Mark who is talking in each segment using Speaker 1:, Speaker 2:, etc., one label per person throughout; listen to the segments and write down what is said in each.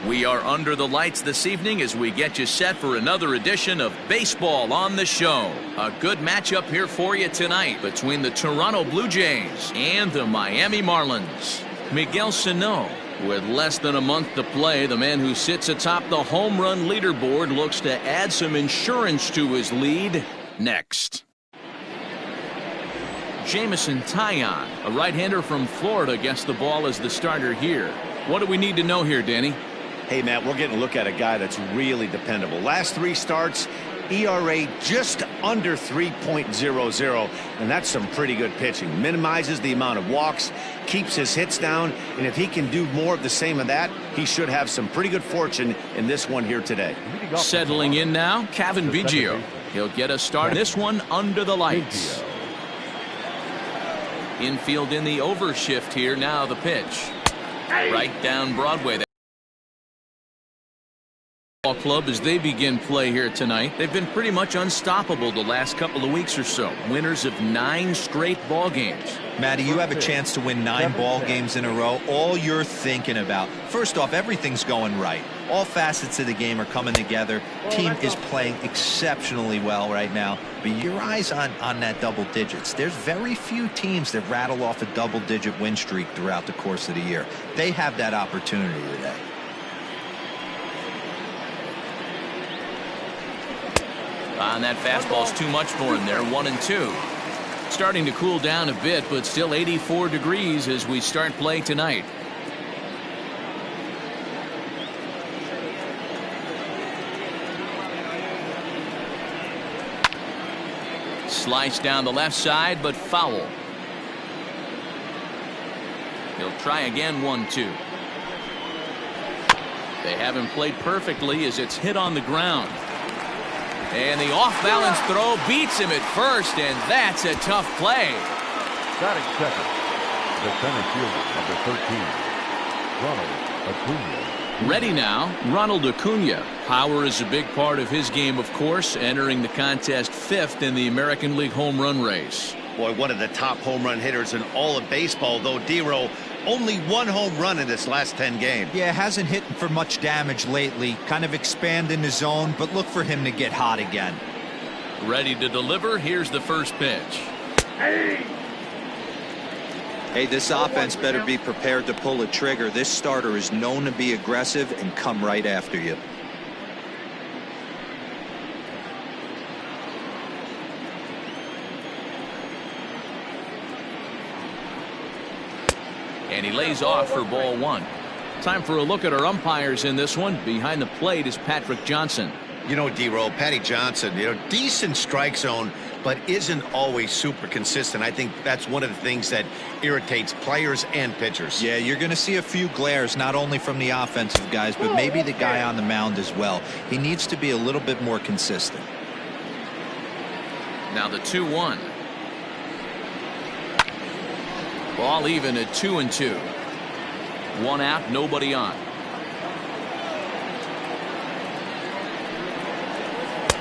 Speaker 1: We are under the lights this evening as we get you set for another edition of Baseball on the Show. A good matchup here for you tonight between the Toronto Blue Jays and the Miami Marlins. Miguel Sano, with less than a month to play, the man who sits atop the home run leaderboard looks to add some insurance to his lead next. Jamison Taillon, a right-hander from Florida, gets the ball as the starter here. What do we need to know here, Danny?
Speaker 2: Hey, Matt, we're getting a look at a guy that's really dependable. Last 3 starts, ERA just under 3.00, and that's some pretty good pitching. Minimizes the amount of walks, keeps his hits down, and if he can do more of the same of that, he should have some pretty good fortune in this one here today.
Speaker 1: Settling in now, Kevin Biggio. He'll get us started. This one under the lights. Infield in the overshift here. Now the pitch. Right down Broadway. Club as they begin play here tonight. They've been pretty much unstoppable the last couple of weeks or so. Winners of 9 straight ball games.
Speaker 3: Matty, you have a chance to win 9 ball games in a row. All you're thinking about, first off, everything's going right. All facets of the game are coming together. Team is playing exceptionally well right now. But your eyes on that double digits. There's very few teams that rattle off a double-digit win streak throughout the course of the year. They have that opportunity today.
Speaker 1: And that fastball's too much for him there. 1-2. Starting to cool down a bit, but still 84 degrees as we start play tonight. Slice down the left side, but foul. He'll try again. 1-2. They haven't played perfectly as it's hit on the ground. And the off-balance throw beats him at first, and that's a tough play.
Speaker 4: Batting second, the center fielder, number 13, Ronald Acuna.
Speaker 1: Ready now, Ronald Acuna. Power is a big part of his game, of course, entering the contest 5th in the American League home run race.
Speaker 2: Boy, one of the top home run hitters in all of baseball, though, D-Row, only 1 home run in this last 10 games.
Speaker 3: Yeah, hasn't hit for much damage lately. Kind of expanding his zone, but look for him to get hot again.
Speaker 1: Ready to deliver. Here's the first pitch.
Speaker 3: Hey, this offense better be prepared to pull a trigger. This starter is known to be aggressive and come right after you.
Speaker 1: And he lays off for ball 1. Time for a look at our umpires in this one. Behind the plate is Patrick Johnson.
Speaker 2: You know, D-Row, Patty Johnson, decent strike zone, but isn't always super consistent. I think that's one of the things that irritates players and pitchers.
Speaker 3: Yeah, you're going to see a few glares, not only from the offensive guys, but maybe the guy on the mound as well. He needs to be a little bit more consistent.
Speaker 1: Now the 2-1. Ball even at 2-2. 1 out, nobody on.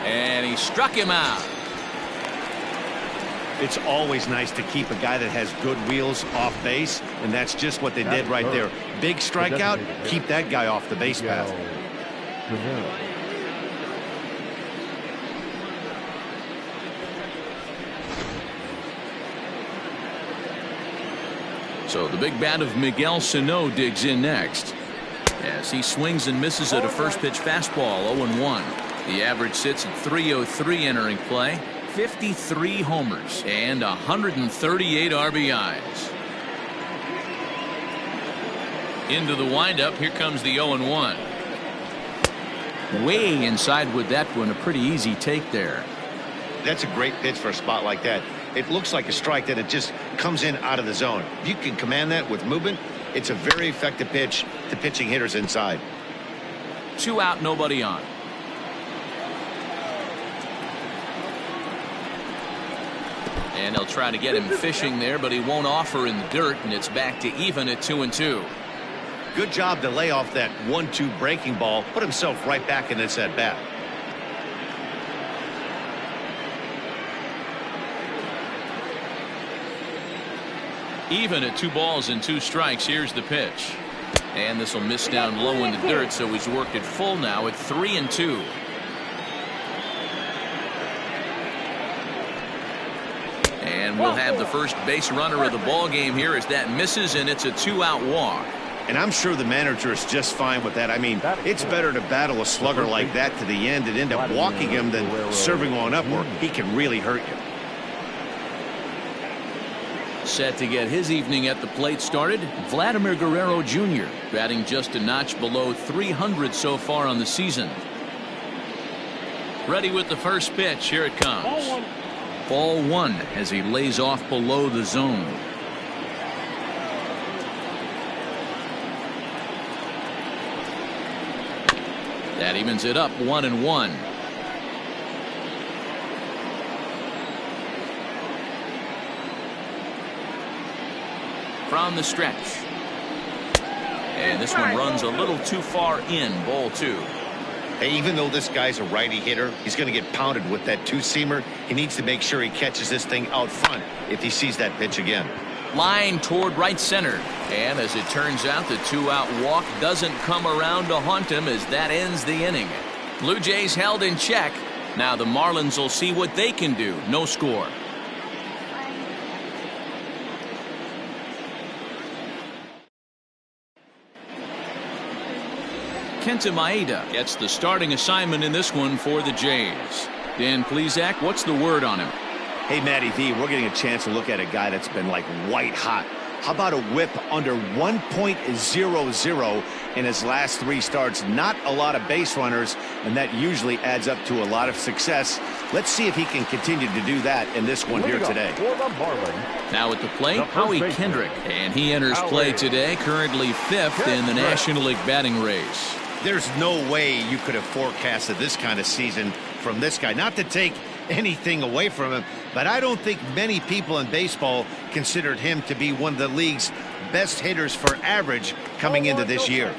Speaker 1: And he struck him out.
Speaker 2: It's always nice to keep a guy that has good wheels off base, and that's just what they did right there. Big strikeout, keep that guy off the base path.
Speaker 1: So the big bat of Miguel Sano digs in next. As he swings and misses at a first pitch fastball. 0-1. The average sits at 303 entering play. 53 homers and 138 RBIs. Into the windup. Here comes the 0-1. Way inside with that one. A pretty easy take there.
Speaker 2: That's a great pitch for a spot like that. It looks like a strike that it just comes in out of the zone. If you can command that with movement, it's a very effective pitch to pitching hitters inside.
Speaker 1: 2 out, nobody on. And they'll try to get him fishing there, but he won't offer in the dirt, and it's back to even at 2-2.
Speaker 2: Good job to lay off that 1-2 breaking ball, put himself right back in this at bat.
Speaker 1: Even at 2 balls and 2 strikes. Here's the pitch. And this will miss down low in the dirt, so he's worked it full now at 3-2. And we'll have the first base runner of the ball game here as that misses, and it's a 2-out walk.
Speaker 2: And I'm sure the manager is just fine with that. I mean, it's better to battle a slugger like that to the end and end up walking him than serving on up where he can really hurt you.
Speaker 1: Set to get his evening at the plate started, Vladimir Guerrero Jr., batting just a notch below 300 so far on the season. Ready with the first pitch. Here it comes. Ball one as he lays off below the zone. That evens it up 1-1. From the stretch. And this one runs a little too far in. Ball two.
Speaker 2: Hey, even though this guy's a righty hitter, he's going to get pounded with that two-seamer. He needs to make sure he catches this thing out front if he sees that pitch again.
Speaker 1: Line toward right center. And as it turns out, the 2-out walk doesn't come around to haunt him as that ends the inning. Blue Jays held in check. Now the Marlins will see what they can do. No score. Kenta Maeda gets the starting assignment in this one for the Jays. Dan Plesac, what's the word on him?
Speaker 2: Hey, Matty V, we're getting a chance to look at a guy that's been like white hot. How about a whip under 1.00 in his last 3 starts? Not a lot of base runners, and that usually adds up to a lot of success. Let's see if he can continue to do that in this one here today.
Speaker 1: Now at the plate, Howie Kendrick, and he enters play today, currently 5th in the National League batting race.
Speaker 2: There's no way you could have forecasted this kind of season from this guy. Not to take anything away from him, but I don't think many people in baseball considered him to be one of the league's best hitters for average coming into this year.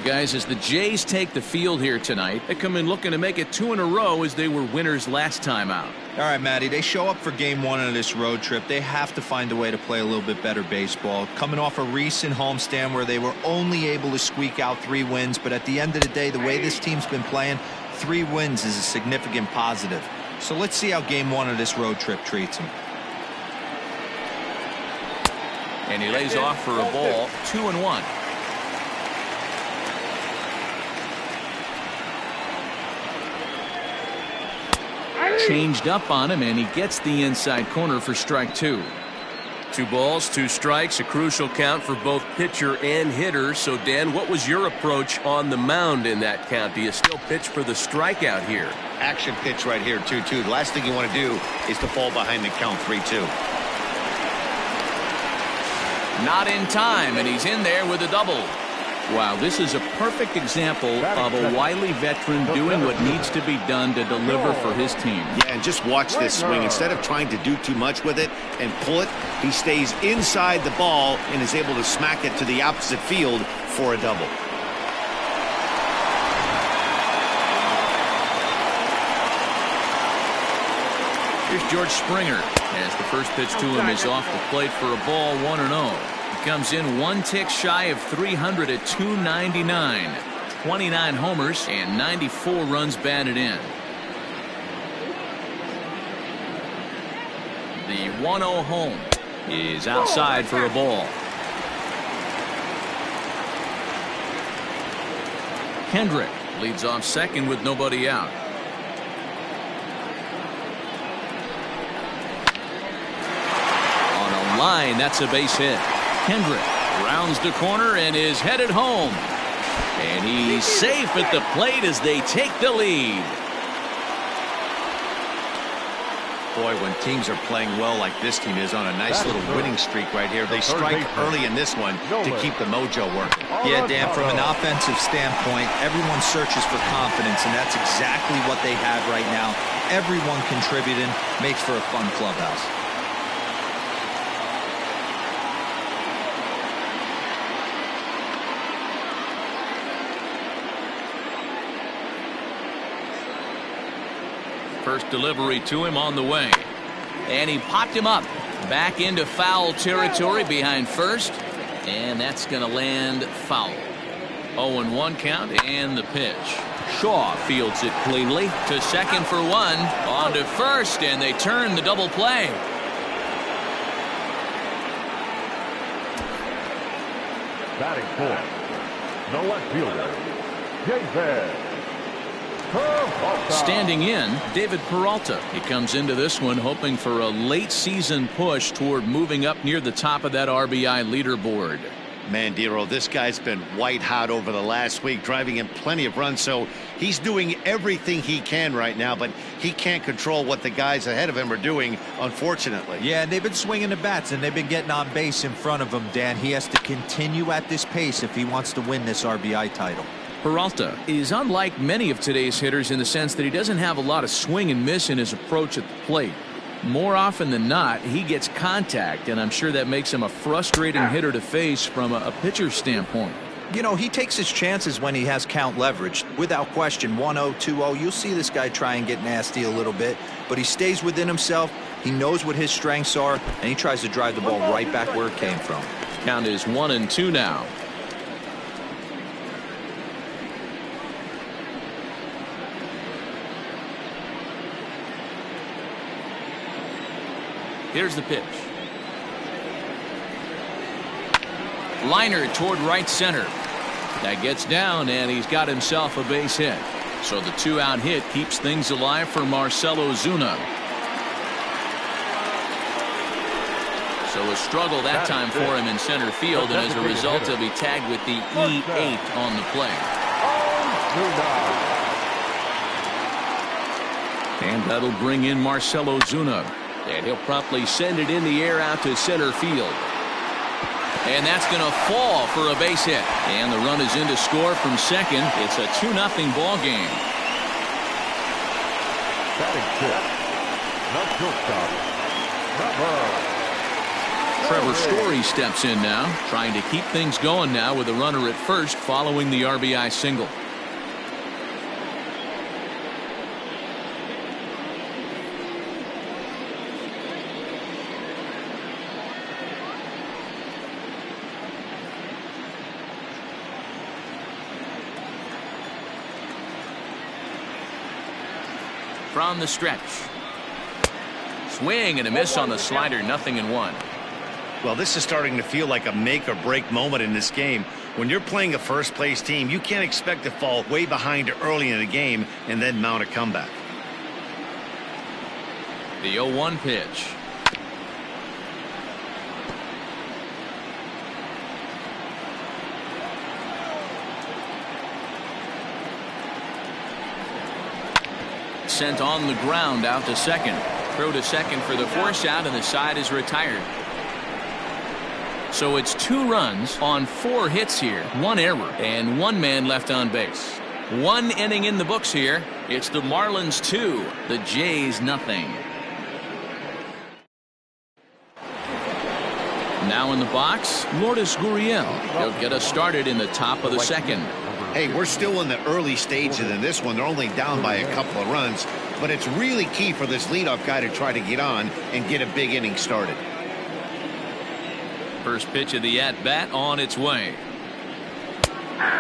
Speaker 1: Guys, as the Jays take the field here tonight, they come in looking to make it 2 in a row as they were winners last time out.
Speaker 3: All right, Matty, they show up for game 1 of this road trip. They have to find a way to play a little bit better baseball. Coming off a recent homestand where they were only able to squeak out 3 wins, but at the end of the day, the way this team's been playing, 3 wins is a significant positive. So let's see how game 1 of this road trip treats him.
Speaker 1: And he lays off for a ball, 2-1. Changed up on him, and he gets the inside corner for strike 2. 2 balls, 2 strikes, a crucial count for both pitcher and hitter. So, Dan, what was your approach on the mound in that count? Do you still pitch for the strikeout here?
Speaker 2: Action pitch right here, 2-2. The last thing you want to do is to fall behind the count 3-2.
Speaker 1: Not in time, and he's in there with a double. Wow, this is a perfect example of a wily veteran doing what needs to be done to deliver for his team.
Speaker 2: Yeah, and just watch this swing. Instead of trying to do too much with it and pull it, he stays inside the ball and is able to smack it to the opposite field for a double.
Speaker 1: Here's George Springer as the first pitch to him is off the plate for a ball, 1-0. He comes in 1 tick shy of 300 at 299. 29 homers and 94 runs batted in. The 1-0 home is outside for a ball. Kendrick leads off second with nobody out. On a line, that's a base hit. Kendrick rounds the corner and is headed home. And he's safe at the plate as they take the lead.
Speaker 2: Boy, when teams are playing well like this team is on a nice little winning streak right here, they strike early in this one to keep the mojo working.
Speaker 3: Yeah, Dan, from an offensive standpoint, everyone searches for confidence, and that's exactly what they have right now. Everyone contributing makes for a fun clubhouse.
Speaker 1: First delivery to him on the way. And he popped him up. Back into foul territory behind first. And that's going to land foul. 0-1 count and the pitch. Shaw fields it cleanly to second for one. On to first, and they turn the double play.
Speaker 4: Batting fourth, the left fielder, David Peralta.
Speaker 1: Standing in, David Peralta. He comes into this one hoping for a late season push toward moving up near the top of that RBI leaderboard.
Speaker 2: Mandiro, this guy's been white hot over the last week, driving in plenty of runs, so he's doing everything he can right now, but he can't control what the guys ahead of him are doing, unfortunately.
Speaker 3: Yeah, and they've been swinging the bats, and they've been getting on base in front of him, Dan. He has to continue at this pace if he wants to win this RBI title.
Speaker 1: Peralta is unlike many of today's hitters in the sense that he doesn't have a lot of swing and miss in his approach at the plate. More often than not, he gets contact, and I'm sure that makes him a frustrating hitter to face from a pitcher's standpoint.
Speaker 3: You know, he takes his chances when he has count leverage. Without question, 1-0, 2-0, you'll see this guy try and get nasty a little bit, but he stays within himself. He knows what his strengths are, and he tries to drive the ball right back where it came from.
Speaker 1: Count is 1-2 now. Here's the pitch. Liner toward right center. That gets down, and he's got himself a base hit. So the two-out hit keeps things alive for Marcell Ozuna. So a struggle that time for him in center field, and as a result, he'll be tagged with the E8 on the play. And that'll bring in Marcell Ozuna. And he'll promptly send it in the air out to center field. And that's going to fall for a base hit. And the run is in to score from second. It's a 2-0 ball game.
Speaker 4: Batting fifth, the shortstop,
Speaker 1: Trevor Story steps in now, trying to keep things going now with a runner at first following the RBI single. From the stretch. Swing and a miss on the slider, 0-1.
Speaker 2: Well, this is starting to feel like a make or break moment in this game. When you're playing a first place team, you can't expect to fall way behind early in the game and then mount a comeback.
Speaker 1: The 0-1 pitch. Sent on the ground out to second. Throw to second for the force out, and the side is retired. So it's 2 runs on 4 hits here, 1 error, and 1 man left on base. 1 inning in the books here. It's the Marlins 2, the Jays 0. Now in the box, Lourdes Gurriel. He'll get us started in the top of the second.
Speaker 2: Hey, we're still in the early stages in this one. They're only down by a couple of runs, but it's really key for this leadoff guy to try to get on and get a big inning started.
Speaker 1: First pitch of the at-bat on its way.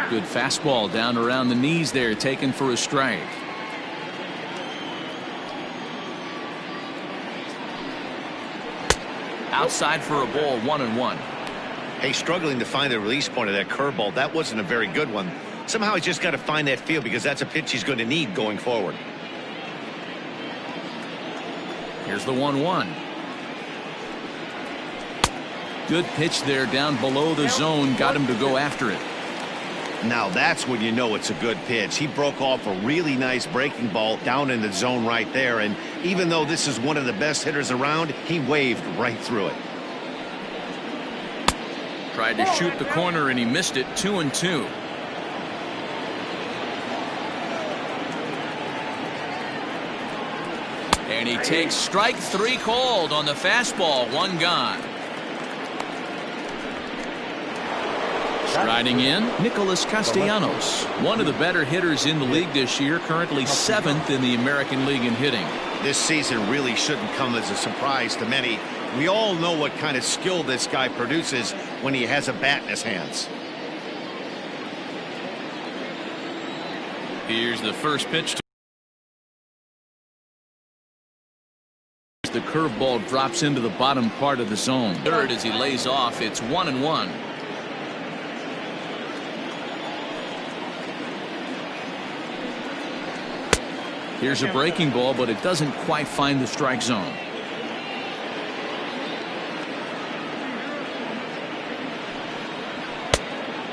Speaker 1: Good fastball down around the knees there, taken for a strike. Outside for a ball, 1-1.
Speaker 2: Hey, struggling to find the release point of that curveball. That wasn't a very good one. Somehow he's just got to find that feel, because that's a pitch he's going to need going forward.
Speaker 1: Here's the 1-1. Good pitch there down below the zone. Got him to go after it.
Speaker 2: Now that's when you know it's a good pitch. He broke off a really nice breaking ball down in the zone right there. And even though this is one of the best hitters around, he waved right through it.
Speaker 1: Tried to shoot the corner and he missed it. 2-2. And he takes strike 3 called on the fastball. 1 gone. Striding in, Nicholas Castellanos, one of the better hitters in the league this year, currently 7th in the American League in hitting.
Speaker 2: This season really shouldn't come as a surprise to many. We all know what kind of skill this guy produces when he has a bat in his hands.
Speaker 1: Here's the first pitch. The curveball drops into the bottom part of the zone. Third as he lays off. It's 1-1. Here's a breaking ball, but it doesn't quite find the strike zone.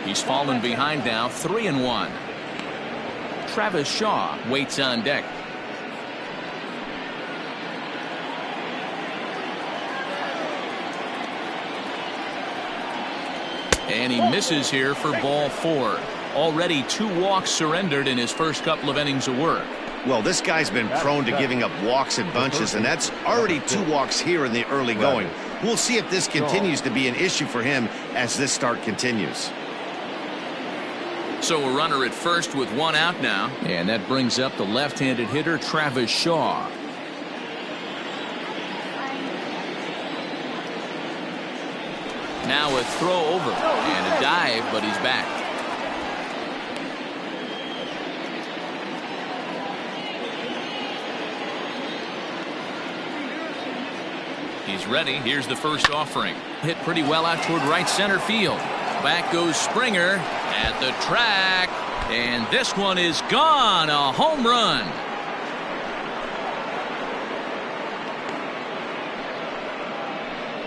Speaker 1: He's fallen behind now. 3-1. Travis Shaw waits on deck. And he misses here for ball 4. Already 2 walks surrendered in his first couple of innings of work.
Speaker 2: Well, this guy's been prone to giving up walks in bunches, and that's already 2 walks here in the early going. We'll see if this continues to be an issue for him as this start continues.
Speaker 1: So a runner at first with 1 out now. And that brings up the left-handed hitter Travis Shaw. Now a throw over and a dive, but he's back. He's ready. Here's the first offering. Hit pretty well out toward right center field. Back goes Springer at the track. And this one is gone. A home run.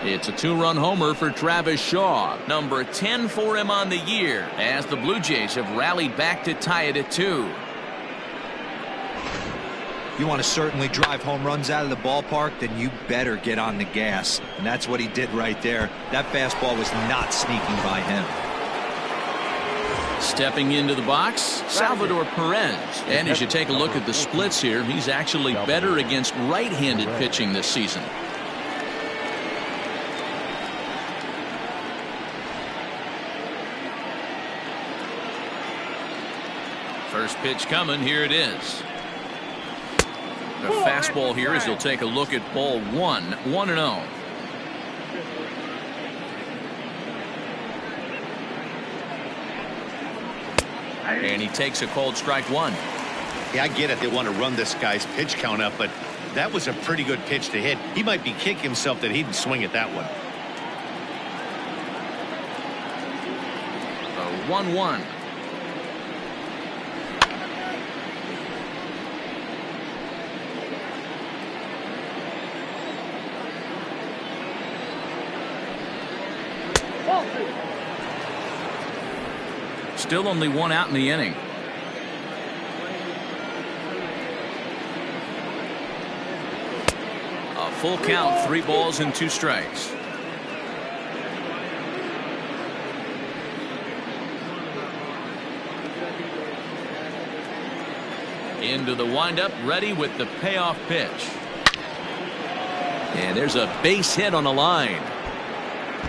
Speaker 1: It's a 2-run homer for Travis Shaw. Number 10 for him on the year as the Blue Jays have rallied back to tie it at 2.
Speaker 3: You want to certainly drive home runs out of the ballpark, then you better get on the gas. And that's what he did right there. That fastball was not sneaking by him.
Speaker 1: Stepping into the box, Salvador Perez. And as you take a look at the splits here, he's actually better against right-handed pitching this season. First pitch coming. Here it is. A fastball here as he'll take a look at ball 1. 1-0. And he takes a cold strike 1.
Speaker 2: Yeah, I get it. They want to run this guy's pitch count up, but that was a pretty good pitch to hit. He might be kicking himself that he didn't swing at that one.
Speaker 1: A 1-1. Still only 1 out in the inning. A full count, 3 balls and 2 strikes. Into the windup, ready with the payoff pitch. And there's a base hit on the line.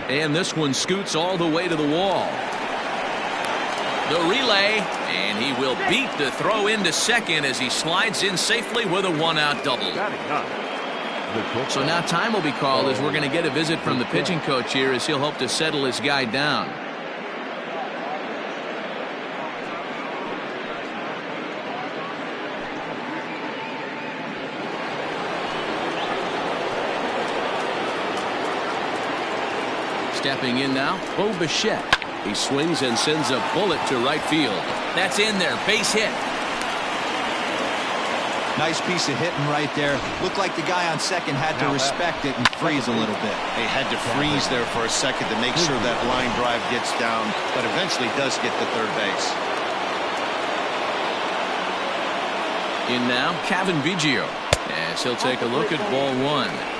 Speaker 1: And this one scoots all the way to the wall. The relay, and he will beat the throw into second as he slides in safely with a 1-out double. So now time will be called as we're going to get a visit from the pitching coach here as he'll hope to settle his guy down. Stepping in now, Bo Bichette. He swings and sends a bullet to right field. That's in there. Base hit.
Speaker 3: Nice piece of hitting right there. Looked like the guy on second had to respect it and freeze a little bit.
Speaker 2: They had to freeze there for a second to make sure that line drive gets down, but eventually does get to third base.
Speaker 1: In now, Kevin Biggio, as he'll take a look at ball 1.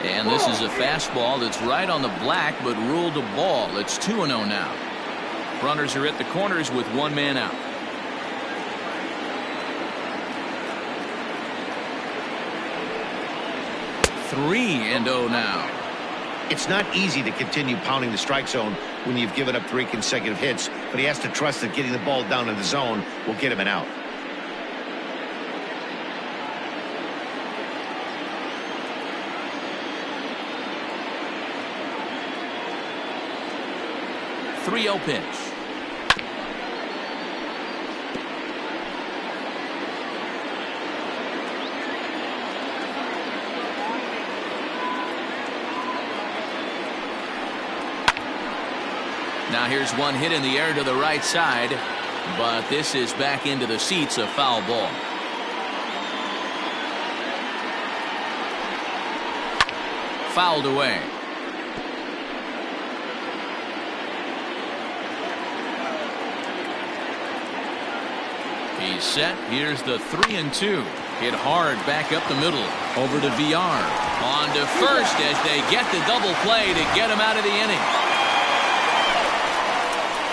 Speaker 1: And this is a fastball that's right on the black, but ruled a ball. It's 2-0 now. Runners are at the corners with 1 man out. 3-0 now.
Speaker 2: It's not easy to continue pounding the strike zone when you've given up 3 consecutive hits, but he has to trust that getting the ball down in the zone will get him an out.
Speaker 1: 3-0 pitch. Now here's one hit in the air to the right side, but this is back into the seats, a foul ball. Fouled away. He's set. Here's the 3-2. Hit hard back up the middle. Over to VR. On to first as they get the double play to get him out of the inning.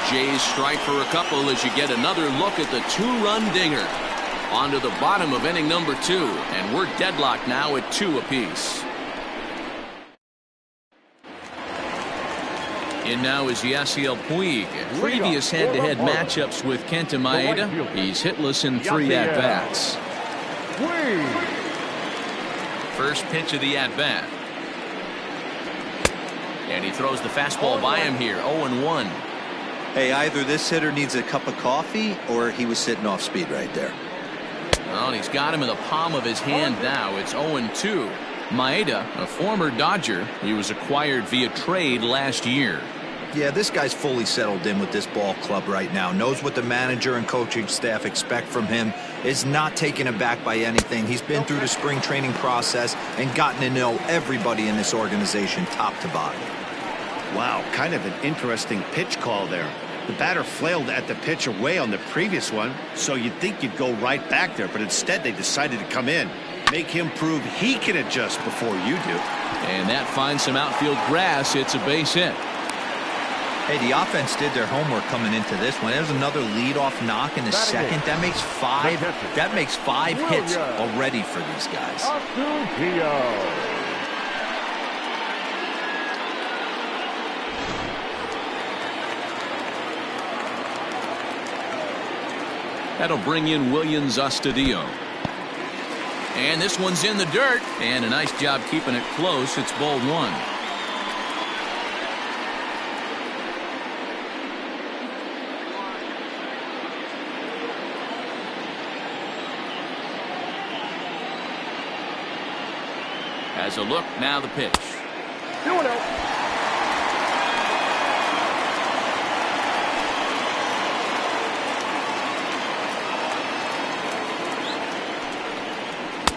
Speaker 1: Jays strike for a couple as you get another look at the 2-run dinger. On to the bottom of inning number 2, and we're deadlocked now at 2 apiece. In now is Yasiel Puig. Previous head-to-head matchups with Kenta Maeda. He's hitless in 3 at-bats. First pitch of the at-bat. And he throws the fastball by him here, 0-1.
Speaker 3: Hey, either this hitter needs a cup of coffee or he was sitting off speed right there.
Speaker 1: Well, he's got him in the palm of his hand now. It's 0-2. Maeda, a former Dodger, he was acquired via trade last year.
Speaker 3: Yeah, this guy's fully settled in with this ball club right now. Knows what the manager and coaching staff expect from him. Is not taken aback by anything. He's been through the spring training process and gotten to know everybody in this organization top to bottom.
Speaker 2: Wow, kind of an interesting pitch call there. The batter flailed at the pitch away on the previous one, so you'd think you'd go right back there, but instead they decided to come in. Make him prove he can adjust before you do.
Speaker 1: And that finds some outfield grass. It's a base hit.
Speaker 3: Hey, the offense did their homework coming into this one. There's another leadoff knock in the second. That makes 5. That makes 5 hits already for these guys.
Speaker 1: That'll bring in Williams Astudillo. And this one's in the dirt. And a nice job keeping it close. It's ball 1. Has a look, now the pitch.
Speaker 4: 2-0.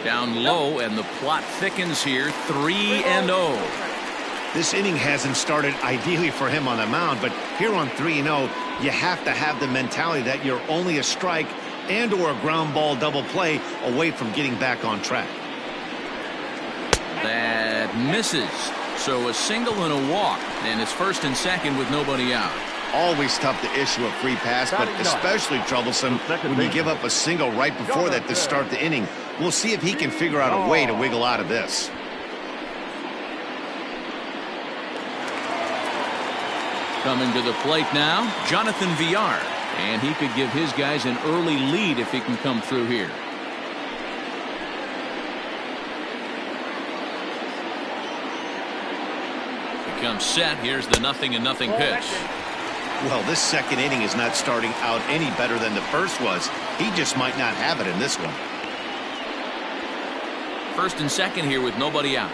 Speaker 1: Down low, and the plot thickens here. 3-0.
Speaker 2: This inning hasn't started ideally for him on the mound, but here on 3-0, you have to have the mentality that you're only a strike and or a ground ball double play away from getting back on track.
Speaker 1: That misses. So a single and a walk, and it's first and second with nobody out.
Speaker 2: Always tough to issue a free pass, but especially troublesome when you give up a single right before that to start the inning. We'll see if he can figure out a way to wiggle out of this.
Speaker 1: Coming to the plate now, Jonathan VR. And he could give his guys an early lead if he can come through here. Becomes set. Here's the 0-0 pitch.
Speaker 2: Well, this second inning is not starting out any better than the first was. He just might not have it in this one.
Speaker 1: First and second here with nobody out.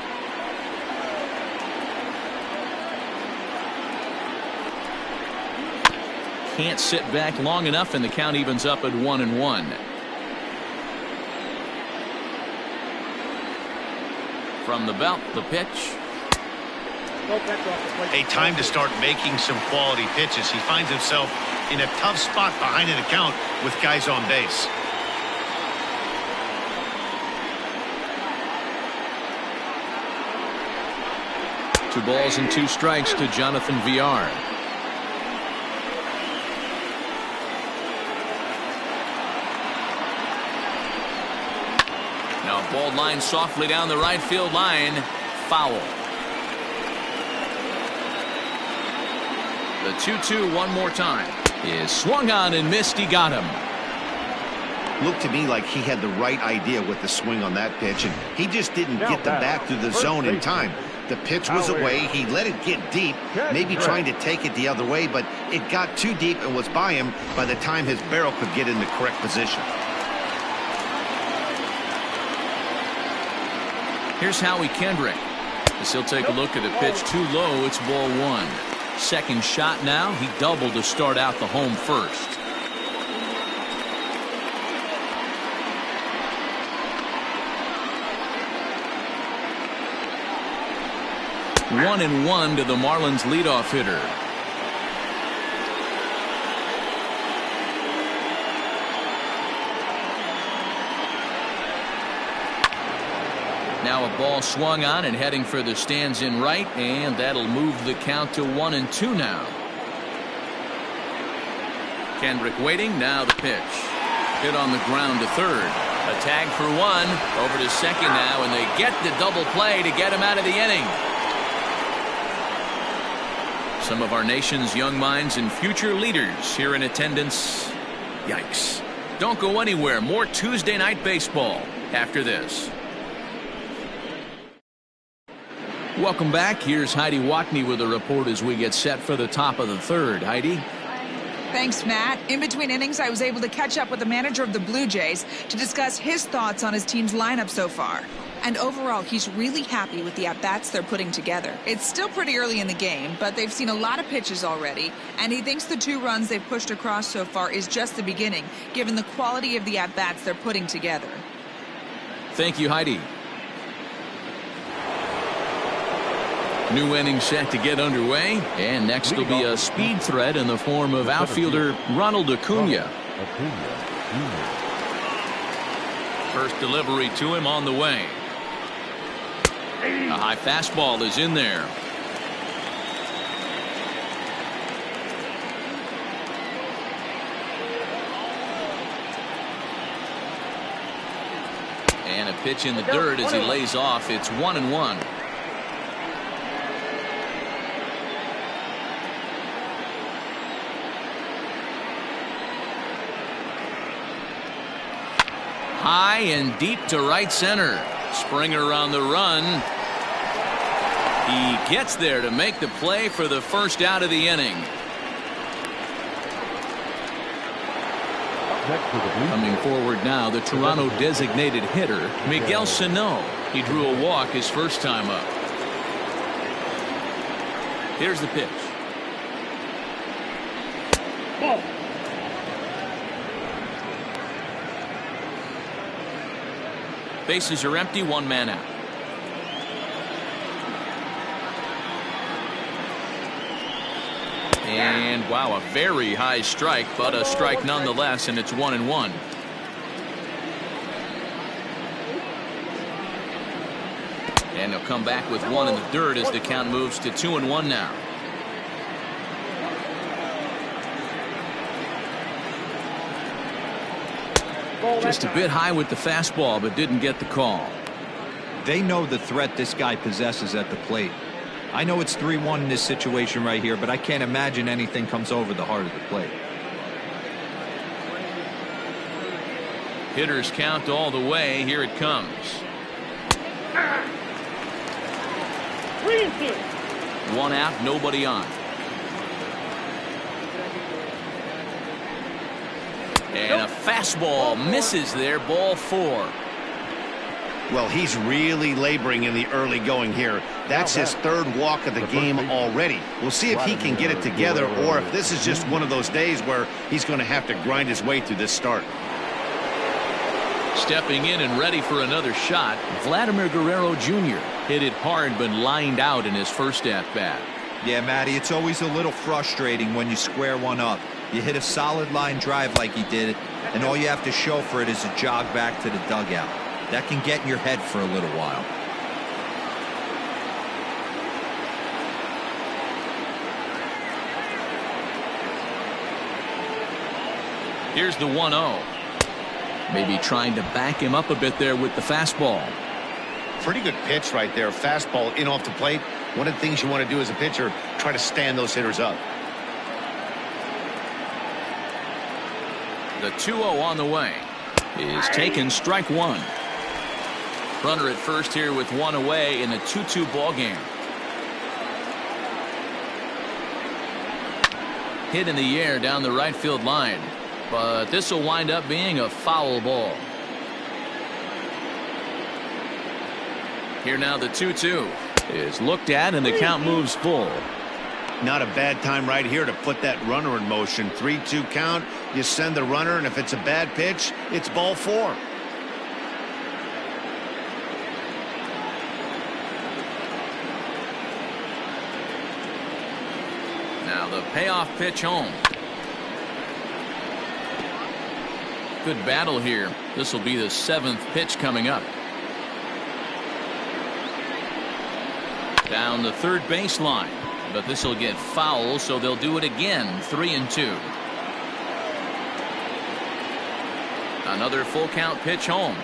Speaker 1: Can't sit back long enough, and the count evens up at 1-1. From the belt, the pitch.
Speaker 2: A time to start making some quality pitches. He finds himself in a tough spot behind an account with guys on base.
Speaker 1: Two balls and 2 strikes to Jonathan VR. Now ball line softly down the right field line. Foul. The 2-2 one more time is swung on and missed. He got him.
Speaker 2: Looked to me like he had the right idea with the swing on that pitch, and he just didn't get the bat through the zone in time. The pitch was away. He let it get deep, maybe trying to take it the other way, but it got too deep and was by him by the time his barrel could get in the correct position.
Speaker 1: Here's Howie Kendrick. As he'll take a look at a pitch too low, it's ball one. Second shot now. He doubled to start out the home first. 1-1 to the Marlins leadoff hitter. Now a ball swung on and heading for the stands in right, and that'll move the count to 1-2 now. Kendrick waiting. Now the pitch. Hit on the ground to third. A tag for one. Over to second now, and they get the double play to get him out of the inning. Some of our nation's young minds and future leaders here in attendance. Yikes. Don't go anywhere. More Tuesday night baseball after this. Welcome back. Here's Heidi Watney with a report as we get set for the top of the third. Heidi?
Speaker 5: Thanks, Matt. In between innings, I was able to catch up with the manager of the Blue Jays to discuss his thoughts on his team's lineup so far. And overall, he's really happy with the at-bats they're putting together. It's still pretty early in the game, but they've seen a lot of pitches already, and he thinks the 2 runs they've pushed across so far is just the beginning, given the quality of the at-bats they're putting together.
Speaker 1: Thank you, Heidi. New inning set to get underway, and next will be a speed threat in the form of outfielder Ronald Acuna. First delivery to him on the way. A high fastball is in there. And a pitch in the dirt as he lays off. It's 1-1. High and deep to right center. Springer on the run. He gets there to make the play for the first out of the inning. Coming forward now, the Toronto designated hitter, Miguel Sano. He drew a walk his first time up. Here's the pitch. Ball. Bases are empty, 1 man out. And wow, a very high strike, but a strike nonetheless, and it's 1-1. And he'll come back with 1 in the dirt as the count moves to 2-1 now. Just a bit high with the fastball, but didn't get the call.
Speaker 3: They know the threat this guy possesses at the plate. I know it's 3-1 in this situation right here, but I can't imagine anything comes over the heart of the plate.
Speaker 1: Hitters count all the way. Here it comes. 1 out, nobody on. And a fastball misses there, ball 4.
Speaker 2: Well, he's really laboring in the early going here. That's his 3rd walk of the game already. We'll see if he can get it together, or if this is just one of those days where he's going to have to grind his way through this start.
Speaker 1: Stepping in and ready for another shot, Vladimir Guerrero Jr. hit it hard but lined out in his first at-bat.
Speaker 3: Yeah, Matty, it's always a little frustrating when you square one up. You hit a solid line drive like he did, and all you have to show for it is a jog back to the dugout. That can get in your head for a little while.
Speaker 1: Here's the 1-0. Maybe trying to back him up a bit there with the fastball.
Speaker 2: Pretty good pitch right there. Fastball in off the plate. One of the things you want to do as a pitcher, try to stand those hitters up.
Speaker 1: The 2-0 on the way is taken, strike 1. Runner at first here with 1 away in a 2-2 ball game. Hit in the air down the right field line. But this will wind up being a foul ball. Here now the 2-2 is looked at and the count moves full.
Speaker 2: Not a bad time right here to put that runner in motion. 3-2 count. You send the runner, and if it's a bad pitch, it's ball 4.
Speaker 1: Now the payoff pitch home. Good battle here. This will be the 7th pitch coming up. Down the third baseline. But this will get foul, so they'll do it again. 3-2. Another full count pitch home.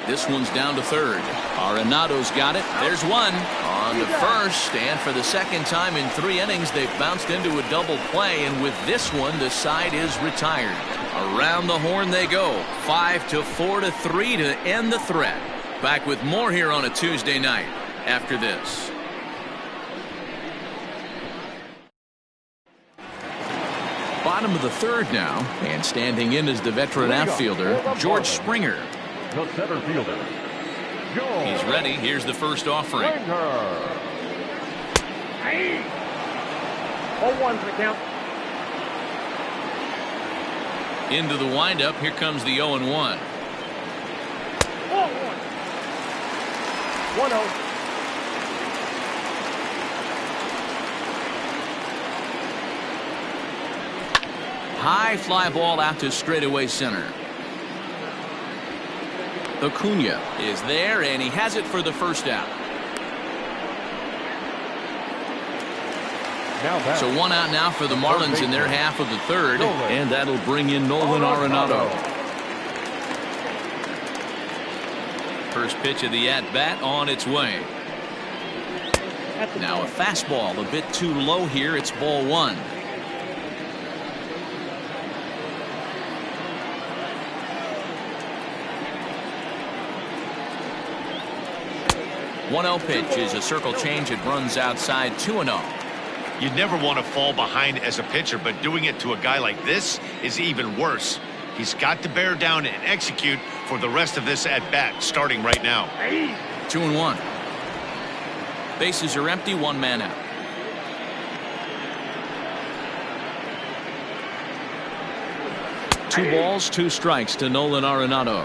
Speaker 1: This one's down to third. Arenado's got it. There's one on to first, and for the second time in 3 innings they've bounced into a double play, and with this one the side is retired. Around the horn they go. 5-4-3 to end the threat. Back with more here on a Tuesday night after this. Bottom of the third now, and standing in is the veteran outfielder George Springer.
Speaker 4: The center fielder, George.
Speaker 1: He's ready. Here's the first offering.
Speaker 6: 0-1 for the count.
Speaker 1: Into the windup. Here comes the 0-1.
Speaker 6: 1-0.
Speaker 1: High fly ball out to straightaway center. Acuna is there, and he has it for the first out. So 1 out now for the Marlins in their half of the third, and that'll bring in Nolan Arenado. First pitch of the at-bat on its way. Now a fastball a bit too low here. It's ball 1. One 1-0 pitch is a circle change. It runs outside. 2-0.
Speaker 2: You'd never want to fall behind as a pitcher, but doing it to a guy like this is even worse. He's got to bear down and execute for the rest of this at bat, starting right now.
Speaker 1: 2-1. Bases are empty. 1 man out. Two balls, 2 strikes to Nolan Arenado.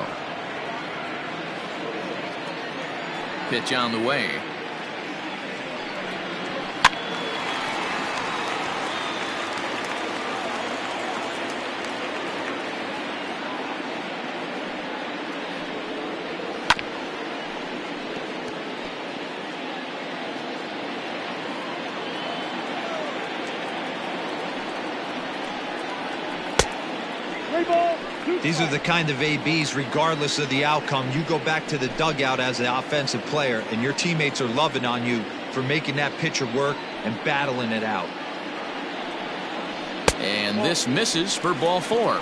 Speaker 1: Pitch on the way.
Speaker 3: These are the kind of ABs, regardless of the outcome, you go back to the dugout as an offensive player, and your teammates are loving on you for making that pitcher work and battling it out.
Speaker 1: And this misses for ball 4.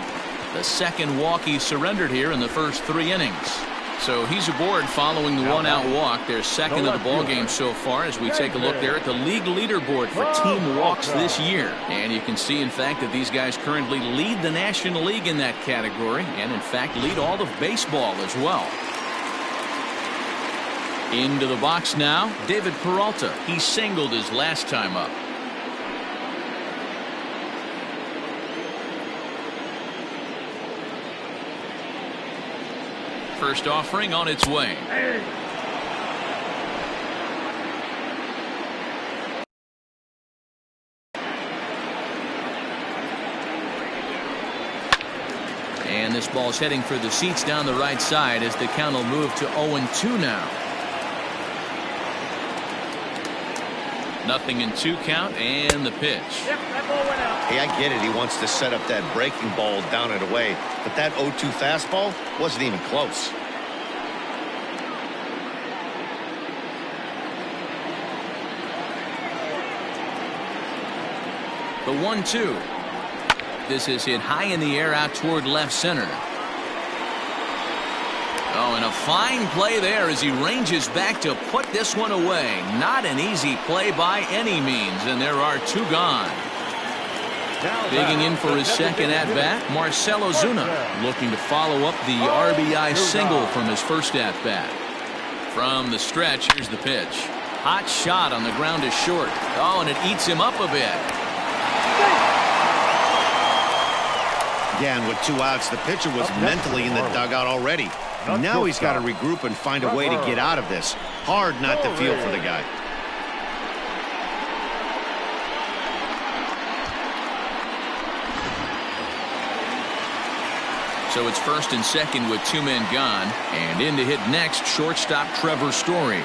Speaker 1: The second walk he surrendered here in the first 3 innings. So he's aboard following the 1-out walk. They're second of the ball game so far as we take a look there at the league leaderboard for team walks this year. And you can see, in fact, that these guys currently lead the National League in that category and, in fact, lead all of baseball as well. Into the box now, David Peralta. He singled his last time up. First offering on its way. And this ball's heading for the seats down the right side as the count will move to 0-2 now. 0-2 count and the pitch.
Speaker 6: Yep, that ball went out.
Speaker 2: Hey, I get it. He wants to set up that breaking ball down and away, but that 0-2 fastball wasn't even close.
Speaker 1: The 1-2. This is hit high in the air out toward left center. Oh, and a fine play there as he ranges back to put this one away. Not an easy play by any means, and there are 2 gone. Digging in for his second at-bat, Marcell Ozuna, looking to follow up the RBI single from his first at-bat. From the stretch, here's the pitch. Hot shot on the ground is short. Oh, and it eats him up a bit.
Speaker 2: Again, with 2 outs, the pitcher was mentally in the dugout already. Now he's got to regroup and find a way to get out of this. Hard not to feel for the guy.
Speaker 1: So it's first and second with 2 men gone. And in to hit next, shortstop Trevor Story.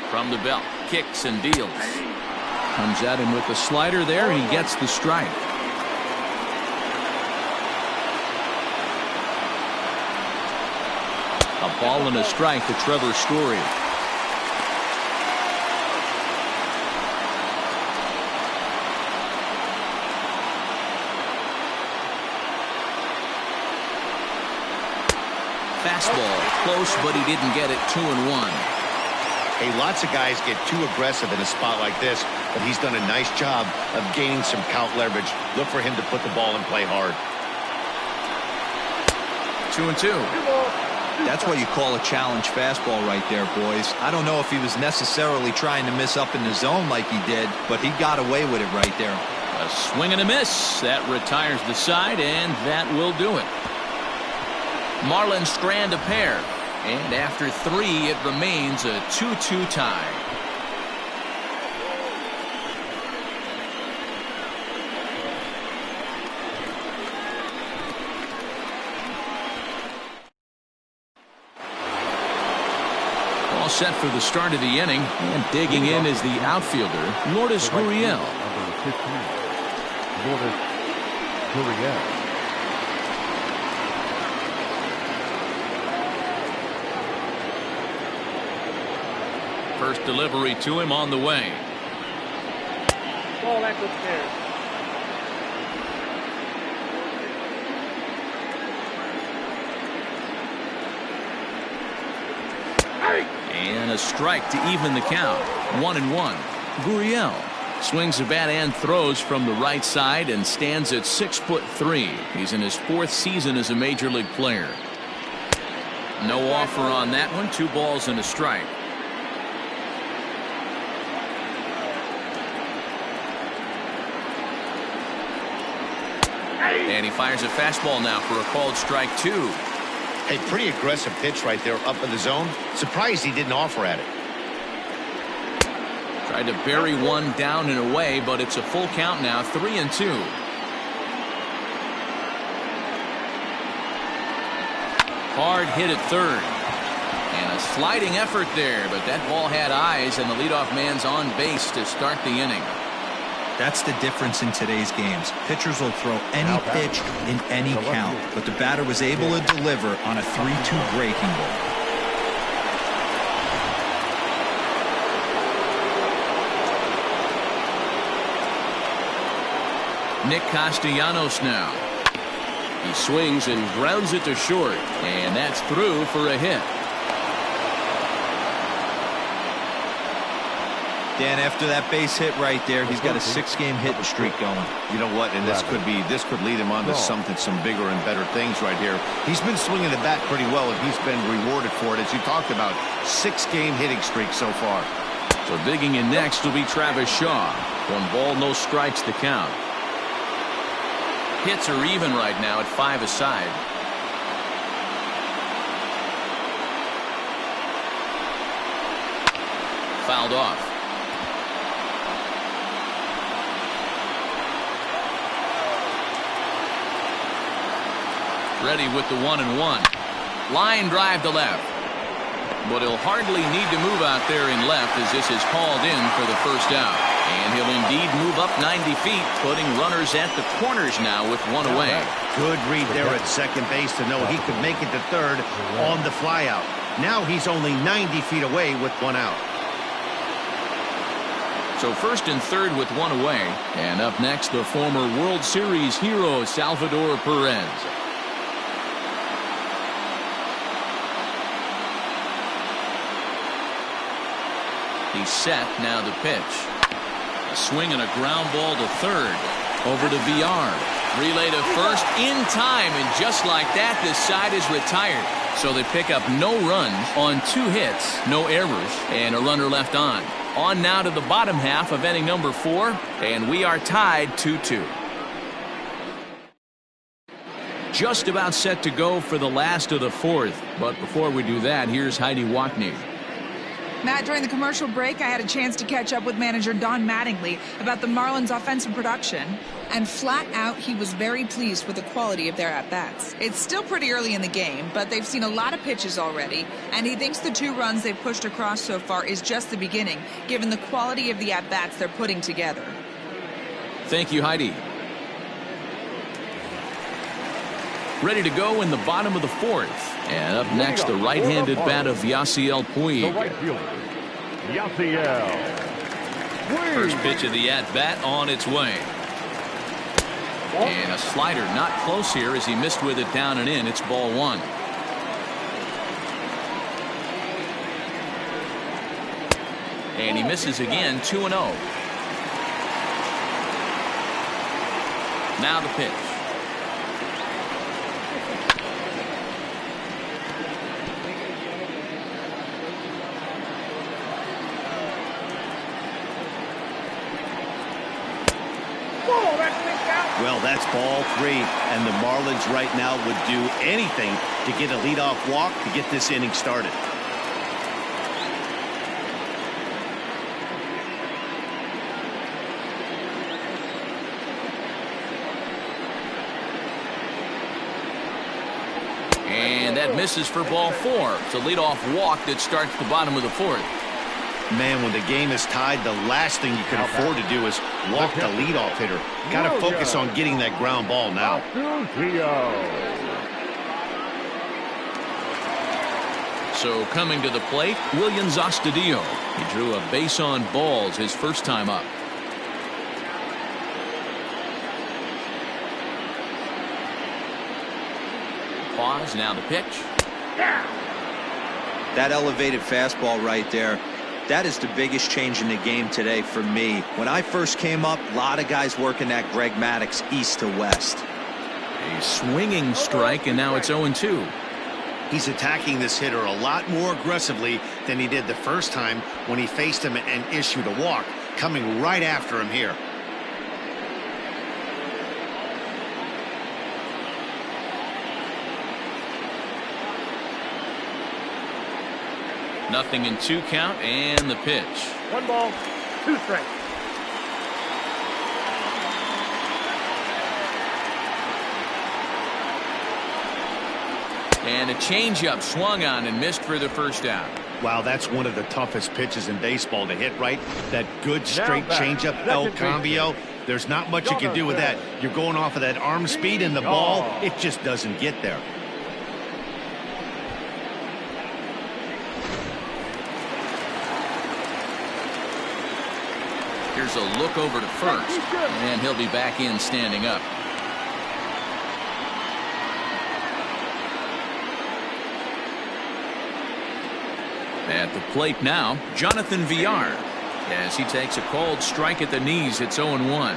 Speaker 1: From the belt, kicks and deals. Comes at him with the slider there, and he gets the strike. A ball and a strike to Trevor Story. Fastball, close, but he didn't get it. 2-1.
Speaker 2: Hey, lots of guys get too aggressive in a spot like this, but he's done a nice job of gaining some count leverage. Look for him to put the ball in play hard.
Speaker 1: 2-2.
Speaker 3: That's what you call a challenge fastball right there, boys. I don't know if he was necessarily trying to miss up in the zone like he did, but he got away with it right there.
Speaker 1: A swing and a miss. That retires the side, and that will do it. Marlins strand a pair. And after 3, it remains a 2-2 tie. All set for the start of the inning, and digging in is the outfielder, Lourdes Gurriel.
Speaker 4: Number 15, Lourdes Gurriel.
Speaker 1: First delivery to him on the way.
Speaker 6: Ball back upstairs.
Speaker 1: And a strike to even the count. 1-1. Gurriel swings a bat and throws from the right side and stands at 6'3". He's in his 4th season as a major league player. No offer on that one. 2 balls and a strike. And he fires a fastball now for a called strike 2.
Speaker 2: Hey, pretty aggressive pitch right there up in the zone. Surprised he didn't offer at it.
Speaker 1: Tried to bury one down and away, but it's a full count now. 3-2. Hard hit at third. And a sliding effort there, but that ball had eyes, and the leadoff man's on base to start the inning.
Speaker 3: That's the difference in today's games. Pitchers will throw any pitch in any count, but the batter was able to deliver on a 3-2 breaking ball.
Speaker 1: Nick Castellanos now. He swings and grounds it to short, and that's through for a hit.
Speaker 3: Dan, after that base hit right there, he's got a 6-game hitting streak going.
Speaker 2: You know what? And this could lead him on to some bigger and better things right here. He's been swinging the bat pretty well, and he's been rewarded for it, as you talked about. 6-game hitting streak so far.
Speaker 1: So digging in next will be Travis Shaw. 1 ball, no strikes to count. Hits are even right now at 5 aside. Fouled off. Ready with the 1-1. Line drive to left. But he'll hardly need to move out there in left, as this is called in for the first out. And he'll indeed move up 90 feet, putting runners at the corners now with 1 away.
Speaker 2: Good read there at second base to know he could make it to third on the flyout. Now he's only 90 feet away with 1 out.
Speaker 1: So first and third with one away. And up next, the former World Series hero, Salvador Perez. He's set. Now the pitch. A swing and a ground ball to third. Over to VR. Relay to first in time, and just like that, this side is retired. So they pick up no runs on 2 hits, no errors, and a runner left on. On now to the bottom half of inning number 4, and we are tied 2-2. Just about set to go for the last of the 4th, but before we do that, here's Heidi Wackney.
Speaker 5: Matt, during the commercial break, I had a chance to catch up with manager Don Mattingly about the Marlins' offensive production, and flat out, he was very pleased with the quality of their at-bats. It's still pretty early in the game, but they've seen a lot of pitches already, and he thinks the 2 runs they've pushed across so far is just the beginning, given the quality of the at-bats they're putting together.
Speaker 1: Thank you, Heidi. Ready to go in the bottom of the 4th. And up next, the right-handed bat of Yasiel Puig.
Speaker 4: The right fielder, Yasiel Puig.
Speaker 1: First pitch of the at-bat on its way. And a slider not close here as he missed with it down and in. It's ball 1. And he misses again, 2-0. Now the pitch.
Speaker 2: Well, that's ball 3, and the Marlins right now would do anything to get a leadoff walk to get this inning started.
Speaker 1: And that misses for ball 4. It's a leadoff walk that starts the bottom of the 4th.
Speaker 2: Man, when the game is tied, the last thing you can afford to do is walk the leadoff hitter. Got to focus on getting that ground ball now.
Speaker 1: So coming to the plate, Willians Astudillo. He drew a base on balls his first time up. Pause, now the pitch.
Speaker 3: That elevated fastball right there, that is the biggest change in the game today for me. When I first came up, a lot of guys working that Greg Maddux east to west.
Speaker 1: A swinging strike, and now it's 0-2.
Speaker 2: He's attacking this hitter a lot more aggressively than he did the first time when he faced him and issued a walk, coming right after him here.
Speaker 1: Nothing in 2 count, and the pitch.
Speaker 6: 1 ball, 2 strikes.
Speaker 1: And a changeup swung on and missed for the first out.
Speaker 2: Wow, that's one of the toughest pitches in baseball to hit right. That good straight changeup, El Cambio. There's not much you can do with that. You're going off of that arm speed, and the ball, it just doesn't get there.
Speaker 1: Here's a look over to first, and he'll be back in standing up. At the plate now, Jonathan VR. As he takes a called strike at the knees, it's 0-1.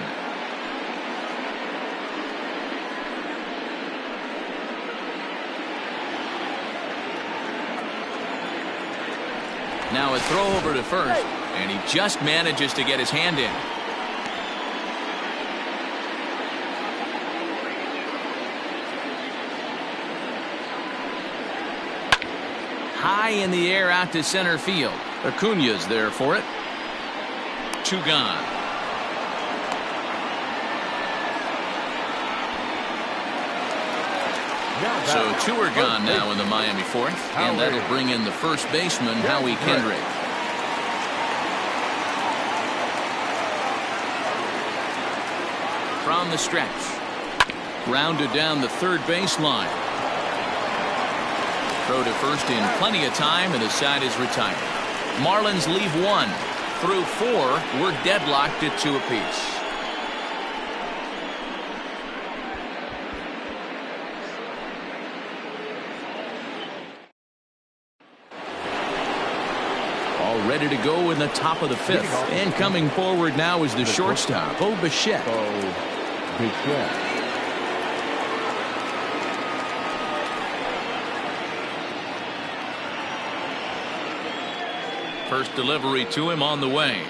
Speaker 1: Now a throw over to first, and he just manages to get his hand in. High in the air out to center field. Acuña's there for it. 2 gone. So 2 are gone now in the Miami 4th, and that'll bring in the first baseman, Howie Kendrick. From the stretch. Grounded down the third baseline. Throw to first in plenty of time, and the side is retired. Marlins leave 1. Through 4, we're deadlocked at 2 apiece. All ready to go in the top of the 5th. And coming forward now is the shortstop, Bo Bichette. First delivery to him on the way.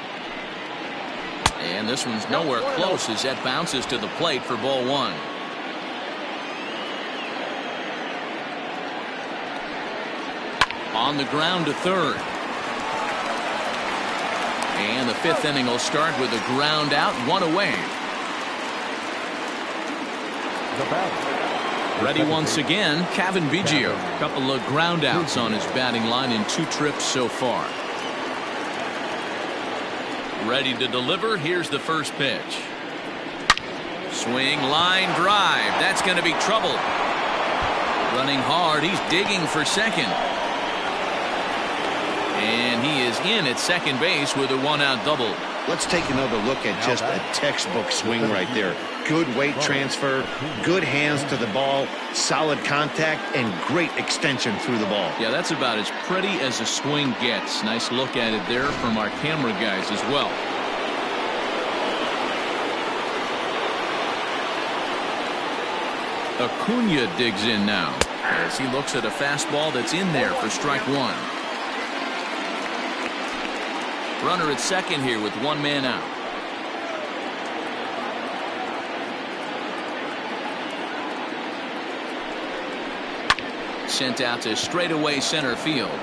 Speaker 1: And this one's nowhere close as that bounces to the plate for ball 1. On the ground to 3rd. And the 5th inning will start with a ground out, 1 away. Ready once again, Kevin Biggio. A couple of ground outs on his batting line in 2 trips so far. Ready to deliver. Here's the first pitch. Swing, line drive. That's going to be trouble. Running hard. He's digging for second. And he is in at second base with a 1-out double.
Speaker 2: Let's take another look at just a textbook swing right there. Good weight transfer, good hands to the ball, solid contact, and great extension through the ball.
Speaker 1: Yeah, that's about as pretty as a swing gets. Nice look at it there from our camera guys as well. Acuna digs in now as he looks at a fastball that's in there for strike 1. Runner at second here with 1 man out. Sent out to straightaway center field.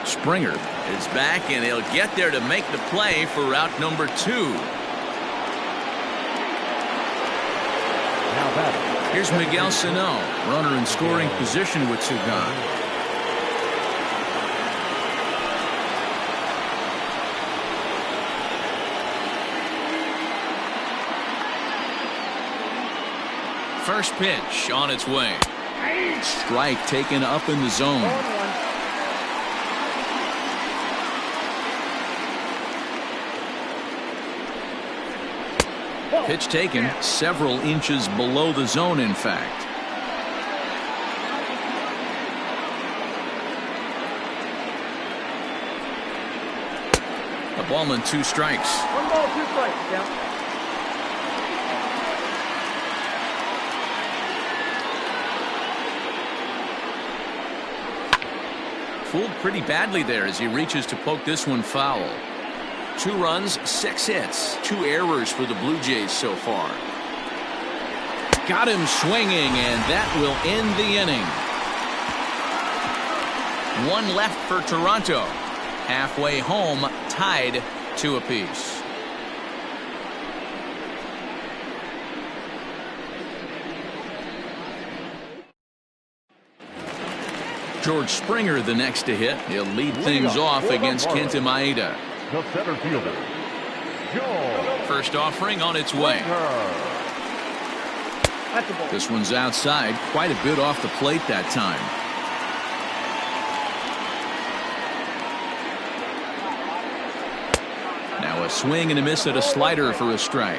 Speaker 1: Springer is back and he'll get there to make the play for route number 2. Here's Miguel Sano, runner in scoring position with 2 gone. First pitch on its way. Strike taken up in the zone. Pitch taken several inches below the zone, in fact. A ball and 2 strikes.
Speaker 6: 1 ball, 2 strikes. Yeah.
Speaker 1: Fooled pretty badly there as he reaches to poke this one foul. 2 runs, 6 hits, 2 errors for the Blue Jays so far. Got him swinging, and that will end the inning. 1 left for Toronto. Halfway home, tied 2 apiece. George Springer the next to hit. He'll lead things off against Kenta Maeda.
Speaker 4: The center fielder, George.
Speaker 1: First offering on its way. This one's outside, quite a bit off the plate that time. Now a swing and a miss at a slider for a strike.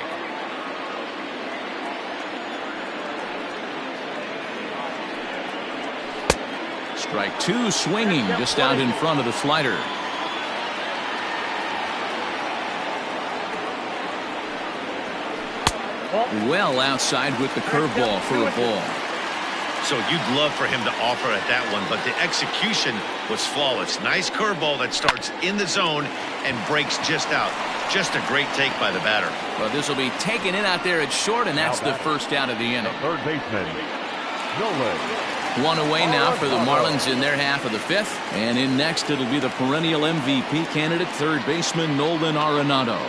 Speaker 1: Strike 2, swinging just out in front of the slider. Well outside with the curveball for a ball.
Speaker 2: So you'd love for him to offer at that one, but the execution was flawless. Nice curveball that starts in the zone and breaks just out. Just a great take by the batter.
Speaker 1: Well, this will be taken in out there at short, and that's the first out of the inning.
Speaker 4: Third baseman, Nolan.
Speaker 1: 1 away now for the Marlins in their half of the 5th. And in next, it'll be the perennial MVP candidate, third baseman Nolan Arenado.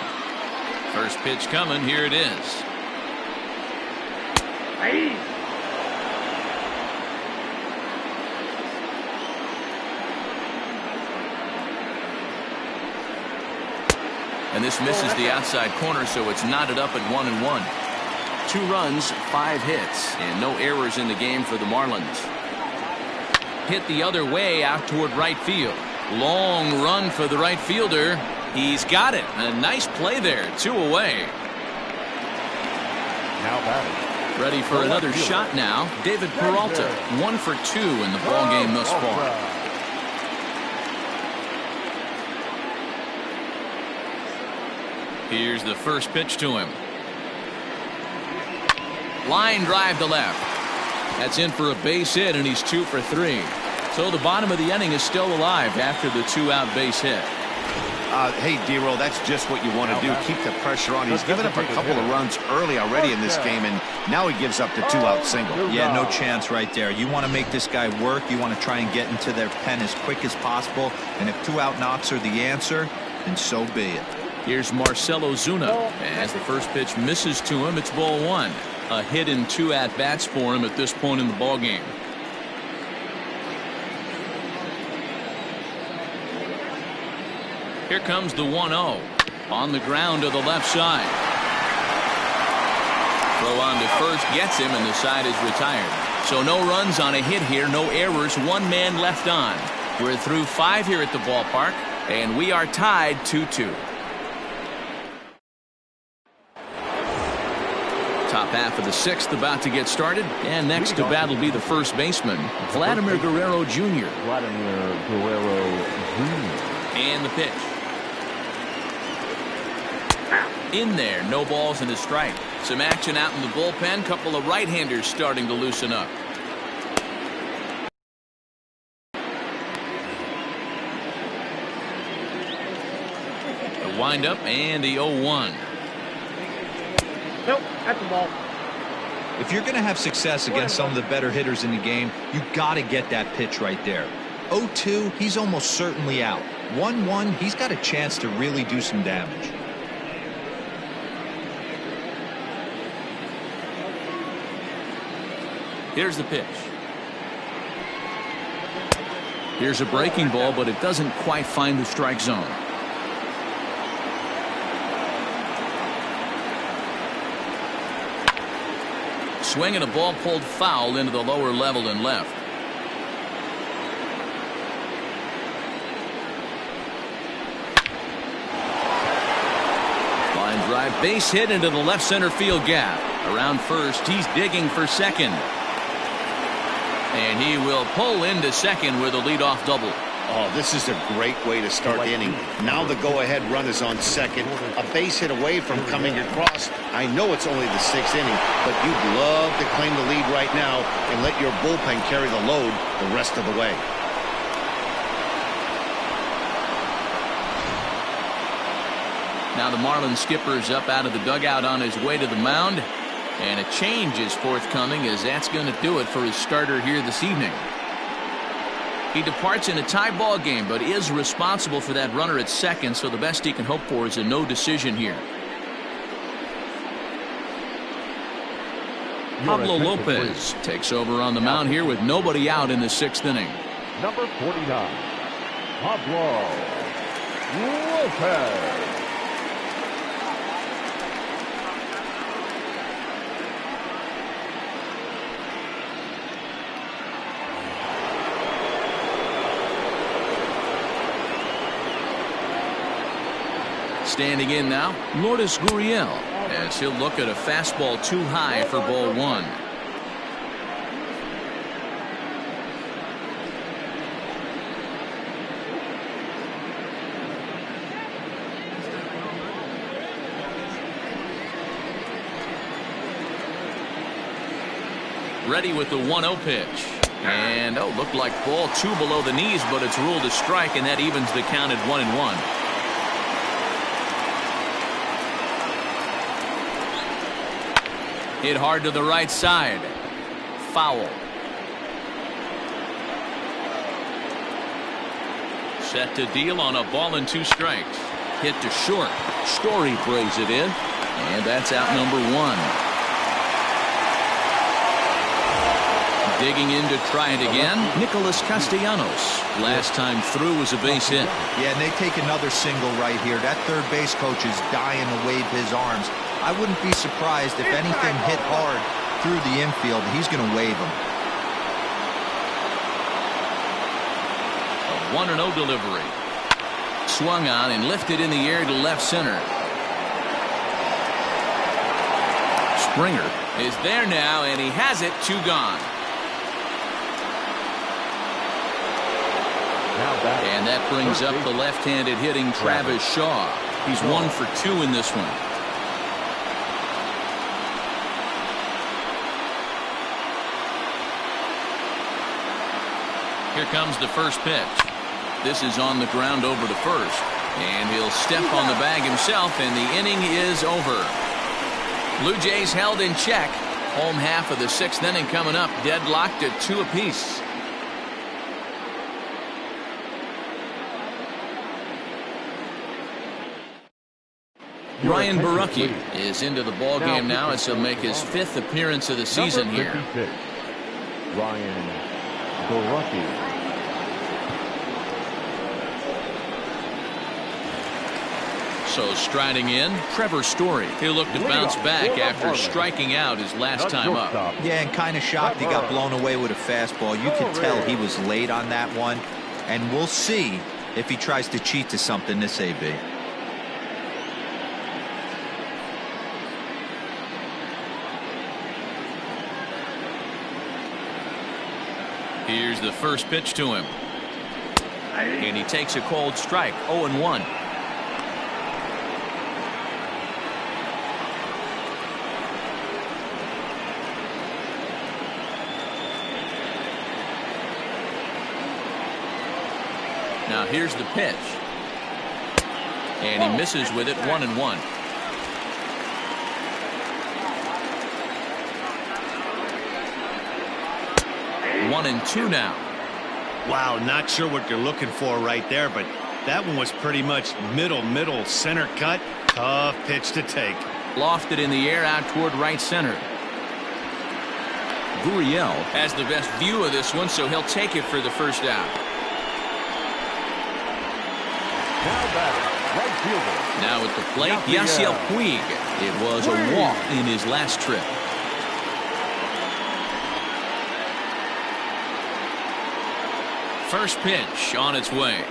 Speaker 1: First pitch coming. Here it is. And this misses the outside corner, so it's knotted up at 1-1. 2 runs, 5 hits, and no errors in the game for the Marlins. Hit the other way out toward right field. Long run for the right fielder. He's got it. A nice play there. 2 away.
Speaker 4: Now batting.
Speaker 1: Ready for another shot now. David Peralta, 1 for 2 in the ball game thus far. Here's the first pitch to him. Line drive to left. That's in for a base hit, and he's 2 for 3. So the bottom of the inning is still alive after the 2-out base hit.
Speaker 2: Hey, D-Roll, that's just what you want to do. Keep the pressure on. He's given up a couple of runs early already in this game, and now he gives up the 2-out single.
Speaker 3: Yeah, no chance right there. You want to make this guy work. You want to try and get into their pen as quick as possible. And if 2-out knocks are the answer, then so be it.
Speaker 1: Here's Marcell Ozuna. As the first pitch misses to him, it's ball 1. A hit in 2 at-bats for him at this point in the ball game. Here comes the 1-0. On the ground to the left side. Throw on to first gets him, and the side is retired. So no runs on a hit here, no errors, 1 man left on. We're through 5 here at the ballpark, and we are tied 2-2. Top half of the 6th about to get started, and next to bat will be the first baseman, Vladimir Guerrero Jr.
Speaker 4: Vladimir Guerrero Jr.
Speaker 1: And the pitch. In there, no balls and a strike. Some action out in the bullpen. Couple of right-handers starting to loosen up. A windup and the 0-1.
Speaker 6: Nope, that's the ball.
Speaker 3: If you're going to have success against some of the better hitters in the game, you got to get that pitch right there. 0-2, he's almost certainly out. 1-1, he's got a chance to really do some damage.
Speaker 1: Here's the pitch. Here's a breaking ball, but it doesn't quite find the strike zone. Swinging a ball pulled foul into the lower level and left. Line drive, base hit into the left center field gap. Around first, he's digging for second. And he will pull into second with a leadoff double.
Speaker 2: Oh, this is a great way to start the inning. Now the go-ahead run is on second. A base hit away from coming across. I know it's only the 6th inning, but you'd love to claim the lead right now and let your bullpen carry the load the rest of the way.
Speaker 1: Now the Marlins skipper is up out of the dugout on his way to the mound. And a change is forthcoming, as that's going to do it for his starter here this evening. He departs in a tie ball game, but is responsible for that runner at second, so the best he can hope for is a no decision here. Pablo Lopez takes over on the mound here with nobody out in the 6th inning.
Speaker 4: Number 49, Pablo Lopez.
Speaker 1: Standing in now, Lourdes Gurriel, as he'll look at a fastball too high for ball 1. Ready with the 1-0 pitch. And, looked like ball 2 below the knees, but it's ruled a strike, and that evens the count at 1-1. Hit hard to the right side. Foul. Set to deal on a ball and 2 strikes. Hit to short. Story plays it in. And that's out number 1. Digging in to try it again, Nicholas Castellanos. Last time through was a base hit.
Speaker 3: Yeah, and they take another single right here. That third base coach is dying to wave his arms. I wouldn't be surprised if anything hit hard through the infield. He's going to wave them.
Speaker 1: A 1-0 delivery. Swung on and lifted in the air to left center. Springer is there now, and he has it. 2 gone. And that brings up the left-handed hitting Travis Shaw. He's 1 for 2 in this one. Here comes the first pitch. This is on the ground over to first. And he'll step on the bag himself, and the inning is over. Blue Jays held in check. Home half of the 6th inning coming up, deadlocked at 2 apiece. Ryan Borucki is into the ball game now as he'll make his 5th appearance of the season here.
Speaker 4: Ryan Borucki.
Speaker 1: So striding in, Trevor Story. He'll look to bounce back after striking out his last time up.
Speaker 3: Yeah, and kind of shocked he got blown away with a fastball. You could tell he was late on that one. And we'll see if he tries to cheat to something this AB.
Speaker 1: Here's the first pitch to him. And he takes a cold strike. 0-1. Now here's the pitch. And he misses with it. 1-1. One and two now.
Speaker 2: Wow, not sure what you're looking for right there, but that one was pretty much middle center cut. Tough pitch to take.
Speaker 1: Lofted in the air out toward right center. Gurriel has the best view of this one, so he'll take it for the first out. Now at the plate, Yasiel Puig. It was a walk in his last trip. First pitch on its way.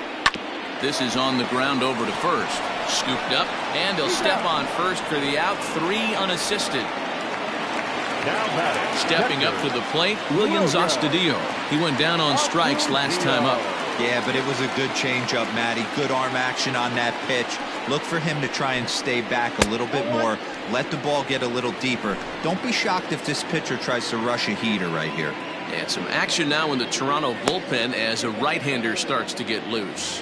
Speaker 1: This is on the ground over to first. Scooped up, and he'll step on first for the out. 3 unassisted. Stepping up to the plate, Williams Astudillo. He went down on strikes last time up.
Speaker 3: Yeah, but it was a good changeup, Matty. Good arm action on that pitch. Look for him to try and stay back a little bit more. Let the ball get a little deeper. Don't be shocked if this pitcher tries to rush a heater right here.
Speaker 1: And some action now in the Toronto bullpen as a right-hander starts to get loose.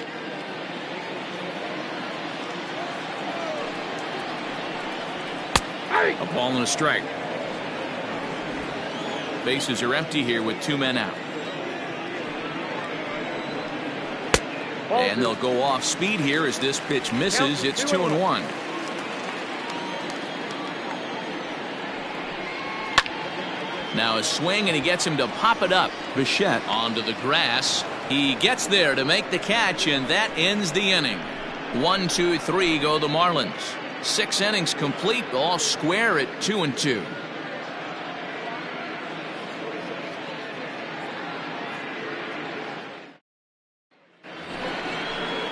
Speaker 1: A ball and a strike. Bases are empty here with 2 men out. And they'll go off speed here as this pitch misses. It's 2-1. Now a swing, and he gets him to pop it up. Bichette onto the grass. He gets there to make the catch, and that ends the inning. 1, 2, 3 go the Marlins. 6 innings complete, all square at 2-2.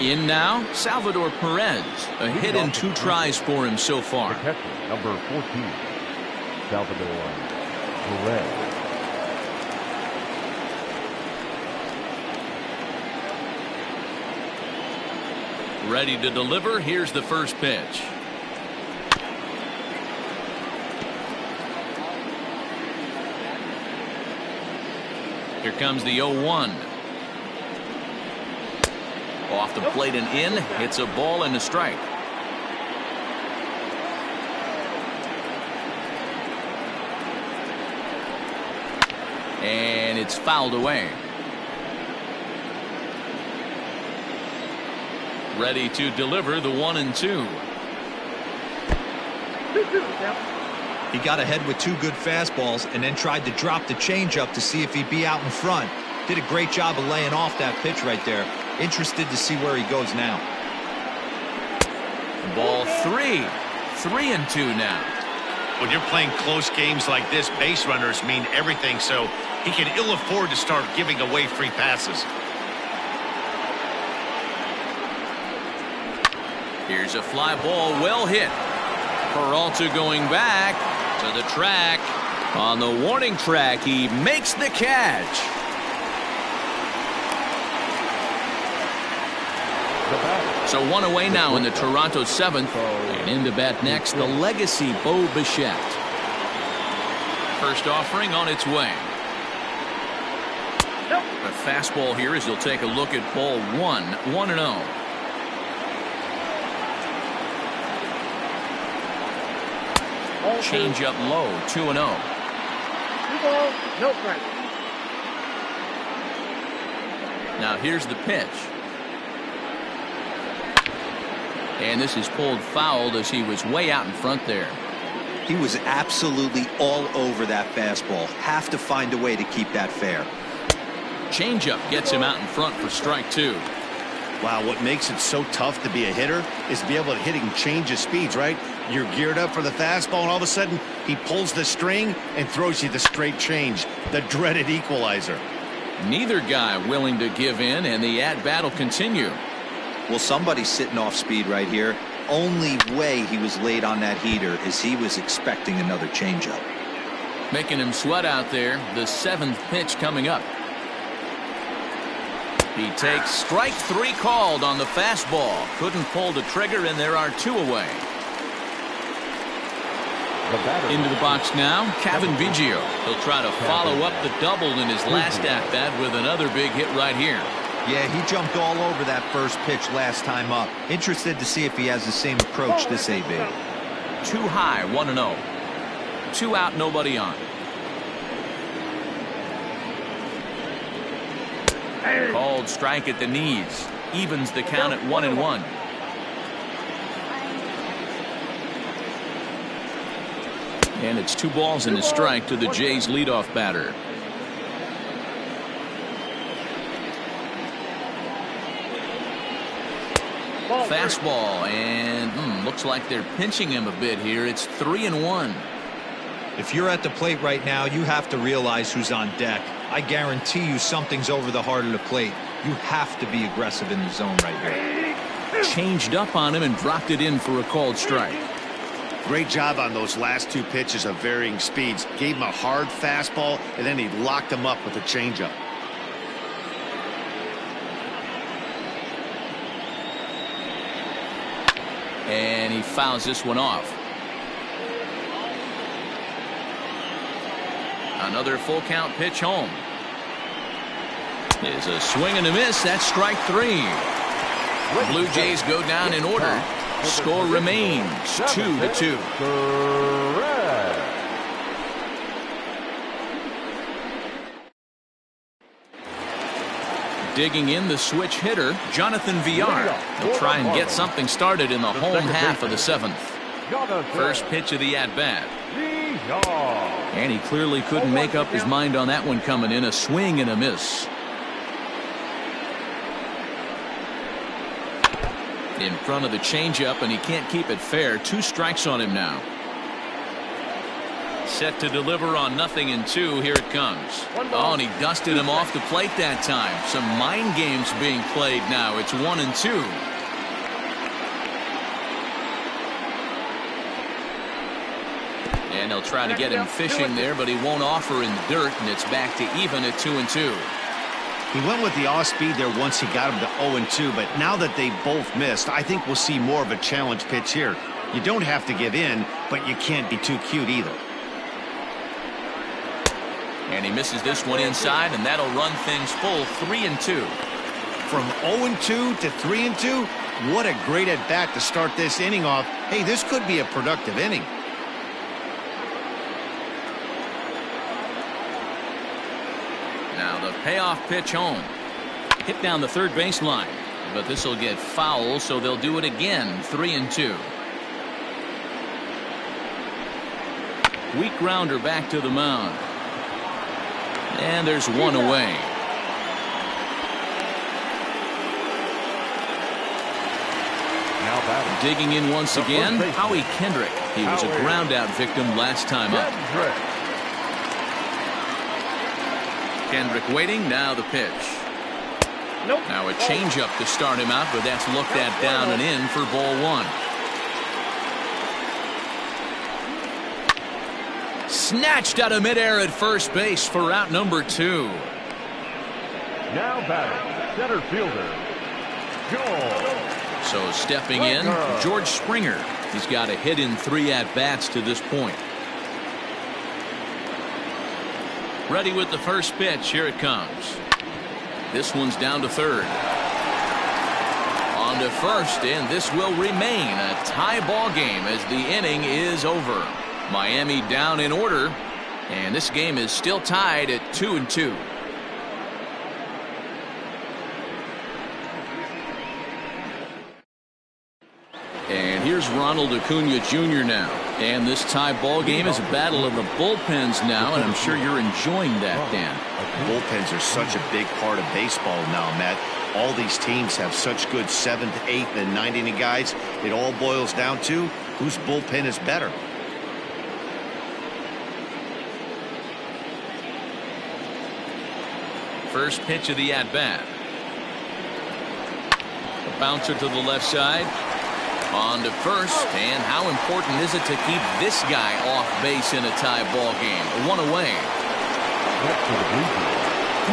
Speaker 1: In now, Salvador Perez. A hit and 2 tries for him so far.
Speaker 4: Number 14, Salvador Perez.
Speaker 1: Ready to deliver. Here's the first pitch. Here comes the 0-1. Off the plate and in. It's a ball and a strike. And it's fouled away. Ready to deliver the 1-2.
Speaker 3: He got ahead with 2 good fastballs and then tried to drop the changeup to see if he'd be out in front. Did a great job of laying off that pitch right there. Interested to see where he goes now.
Speaker 1: Ball 3. 3-2 now.
Speaker 2: When you're playing close games like this, base runners mean everything, so he can ill afford to start giving away free passes.
Speaker 1: Here's a fly ball, well hit. Peralta going back to the track. On the warning track, he makes the catch. So one away now in the Toronto 7th. And in to bat next, the legacy Bo Bichette. First offering on its way. A fastball here as he'll take a look at ball 1, 1-0. Change up low, 2-0.
Speaker 6: No strike.
Speaker 1: Now here's the pitch. And this is pulled foul as he was way out in front there.
Speaker 3: He was absolutely all over that fastball. Have to find a way to keep that fair.
Speaker 1: Changeup gets him out in front for strike 2.
Speaker 2: Wow, what makes it so tough to be a hitter is to be able to hit and change his speeds, right? You're geared up for the fastball, and all of a sudden he pulls the string and throws you the straight change, the dreaded equalizer.
Speaker 1: Neither guy willing to give in, and the at-bat will continue.
Speaker 3: Well, somebody's sitting off speed right here. Only way he was late on that heater is he was expecting another changeup.
Speaker 1: Making him sweat out there. The 7th pitch coming up. He takes strike 3 called on the fastball. Couldn't pull the trigger, and there are 2 away. Into the box now, Kevin Biggio. He'll try to follow up the double in his last at-bat with another big hit right here.
Speaker 3: Yeah, he jumped all over that first pitch last time up. Interested to see if he has the same approach this AB.
Speaker 1: Too high, 1-0. 2 out, nobody on. Called strike at the knees. Evens the count at 1-1. And it's 2 balls and a strike to the Jays leadoff batter. Fastball, and looks like they're pinching him a bit here. It's 3-1.
Speaker 3: If you're at the plate right now, you have to realize who's on deck. I guarantee you something's over the heart of the plate. You have to be aggressive in the zone right here.
Speaker 1: Changed up on him and dropped it in for a called strike.
Speaker 2: Great job on those last 2 pitches of varying speeds. Gave him a hard fastball, and then he locked him up with a changeup.
Speaker 1: And he fouls this one off. Another full count pitch home. Is a swing and a miss. That's strike 3. Blue Jays go down in order. Score remains 2-2. Digging in the switch hitter, Jonathan Villar. He'll try and get something started in the home half of the 7th. First pitch of the at-bat. And he clearly couldn't make up his mind on that one coming in. A swing and a miss. In front of the changeup, and he can't keep it fair. 2 strikes on him now. Set to deliver on 0-2. Here it comes. Oh, and he dusted him off the plate that time. Some mind games being played now. It's 1-2. And they'll try to get him fishing there, but he won't offer in the dirt, and it's back to even at 2-2.
Speaker 2: He went with the off speed there once he got him to 0-2, but now that they both missed, I think we'll see more of a challenge pitch here. You don't have to give in, but you can't be too cute either.
Speaker 1: And he misses this one inside, and that'll run things full 3-2.
Speaker 2: From 0-2 to 3-2, what a great at-bat to start this inning off. Hey, this could be a productive inning.
Speaker 1: Now the payoff pitch home. Hit down the third baseline, but this will get foul, so they'll do it again. 3-2. Weak grounder back to the mound. And there's one away. Digging in once again, Howie Kendrick. He was a ground out victim last time up. Kendrick waiting, now the pitch. Now a changeup to start him out, but that's looked at down and in for ball one. Snatched out of midair at first base for out number 2.
Speaker 4: Now batting, center fielder, Joel.
Speaker 1: So stepping in, George Springer. He's got a hit in 3 at-bats to this point. Ready with the first pitch. Here it comes. This one's down to third. On to first, and this will remain a tie ball game as the inning is over. Miami down in order, and this game is still tied at 2-2. And here's Ronald Acuna Jr. now. And this tie ball game is a battle of the bullpens now, and I'm sure you're enjoying that, Dan.
Speaker 2: Bullpens are such a big part of baseball now, Matt. All these teams have such good 7th, 8th, and 9th inning guys. It all boils down to whose bullpen is better.
Speaker 1: First pitch of the at-bat. A bouncer to the left side. On to first, and how important is it to keep this guy off base in a tie ball game? One away.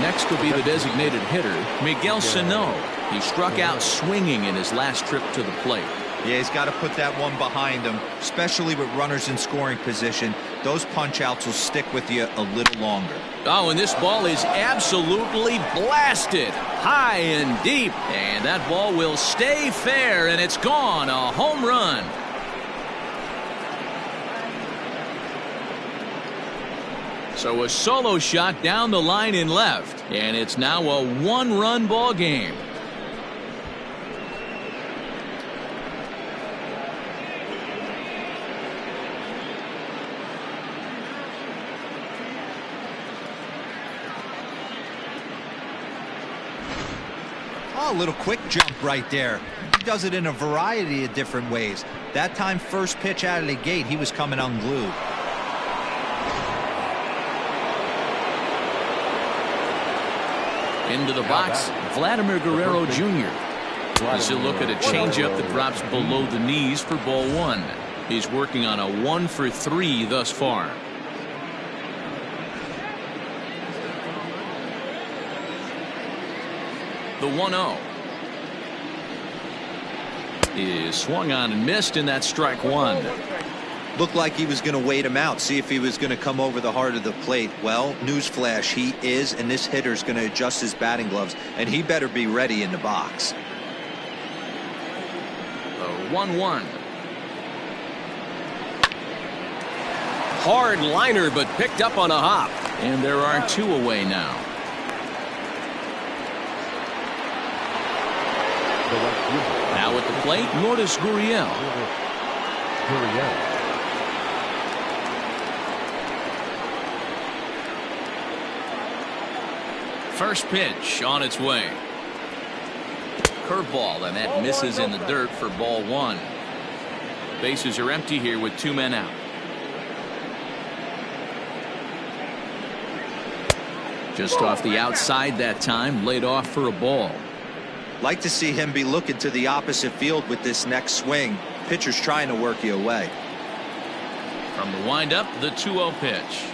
Speaker 1: Next will be the designated hitter, Miguel Sano. He struck out swinging in his last trip to the plate.
Speaker 3: Yeah, he's got to put that one behind him, especially with runners in scoring position. Those punch-outs will stick with you a little longer.
Speaker 1: Oh, and this ball is absolutely blasted high and deep. And that ball will stay fair, and it's gone. A home run. So a solo shot down the line in left, and it's now a 1-run ball game.
Speaker 3: Oh, a little quick jump right there. He does it in a variety of different ways. That time, first pitch out of the gate, he was coming unglued.
Speaker 1: Into the box, Vladimir Guerrero Jr. As he'll look at a changeup that drops below the knees for ball one. He's working on a 1-for-3 thus far. The 1-0 is swung on and missed, and that's strike one.
Speaker 3: Looked like he was going to wait him out, see if he was going to come over the heart of the plate. Well, newsflash, he is, and this hitter's going to adjust his batting gloves, and he better be ready in the box.
Speaker 1: The 1-1.
Speaker 7: Hard liner, but picked up on a hop.
Speaker 1: And there are 2 away now. Now at the plate, Lourdes Gurriel. First pitch on its way. Curveball, and that misses in the dirt for ball one. Bases are empty here with 2 men out. Just off the outside that time, laid off for a ball.
Speaker 3: Like to see him be looking to the opposite field with this next swing. Pitcher's trying to work you away.
Speaker 1: From the windup, the 2-0 pitch.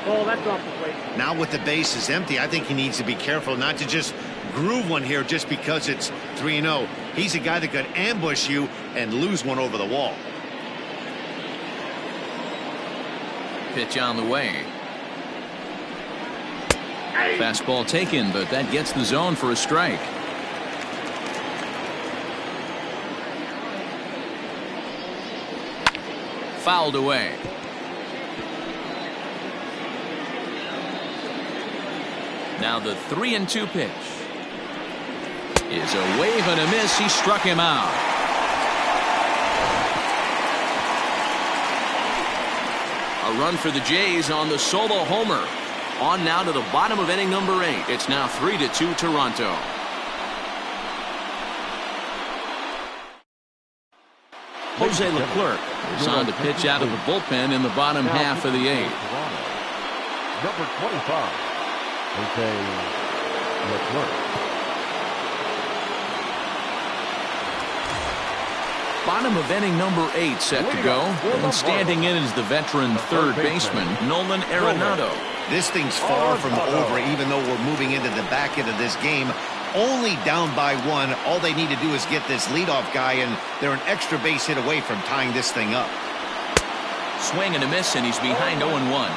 Speaker 6: Oh, that's off the plate.
Speaker 2: Now with the bases empty, I think he needs to be careful not to just groove one here just because it's 3-0. He's a guy that could ambush you and lose one over the wall.
Speaker 1: Pitch on the way. Fastball taken, but that gets the zone for a strike. Fouled away. Now the 3-2 pitch is a wave and a miss. He struck him out. A run for the Jays on the solo homer. On now to the bottom of inning number 8. It's now 3-2 Toronto. Jose Leclerc is on to pitch out of the bullpen in the bottom half of the 8th.
Speaker 4: Number 25, Jose Leclerc.
Speaker 1: Bottom of inning number 8 set to go. And standing in is the veteran third baseman, Nolan Arenado.
Speaker 2: This thing's far from over, even though we're moving into the back end of this game. Only down by 1. All they need to do is get this leadoff guy, and they're an extra base hit away from tying this thing up.
Speaker 1: Swing and a miss, and he's behind 0-1.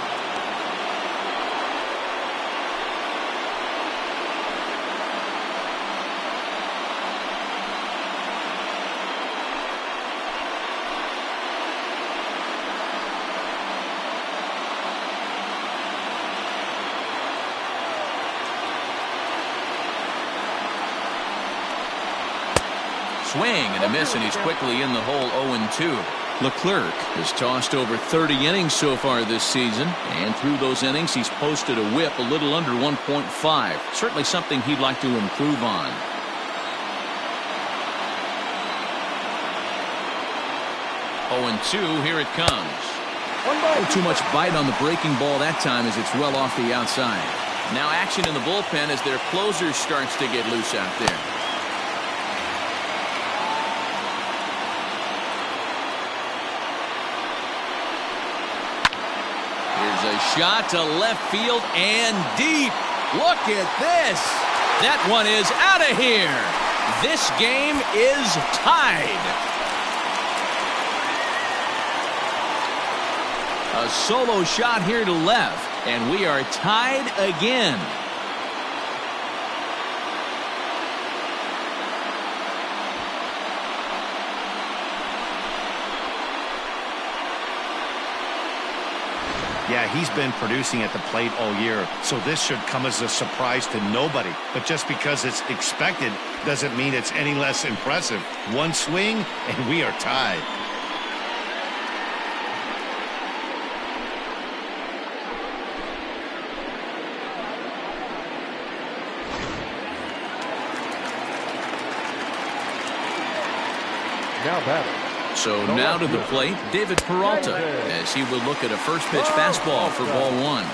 Speaker 1: Swing and a miss, and he's quickly in the hole. 0-2. Leclerc has tossed over 30 innings so far this season, and through those innings he's posted a whip a little under 1.5. Certainly something he'd like to improve on. 0-2. Here it comes. Oh, too much bite on the breaking ball that time as it's well off the outside. Now action in the bullpen as their closer starts to get loose out there. A shot to left field and deep. Look at this. That one is out of here. This game is tied. A solo shot here to left, and we are tied again.
Speaker 2: Yeah, he's been producing at the plate all year, so this should come as a surprise to nobody. But just because it's expected doesn't mean it's any less impressive. One swing, and we are tied.
Speaker 4: Now batting.
Speaker 1: So now to the plate, David Peralta, as he will look at a first pitch fastball for ball 1.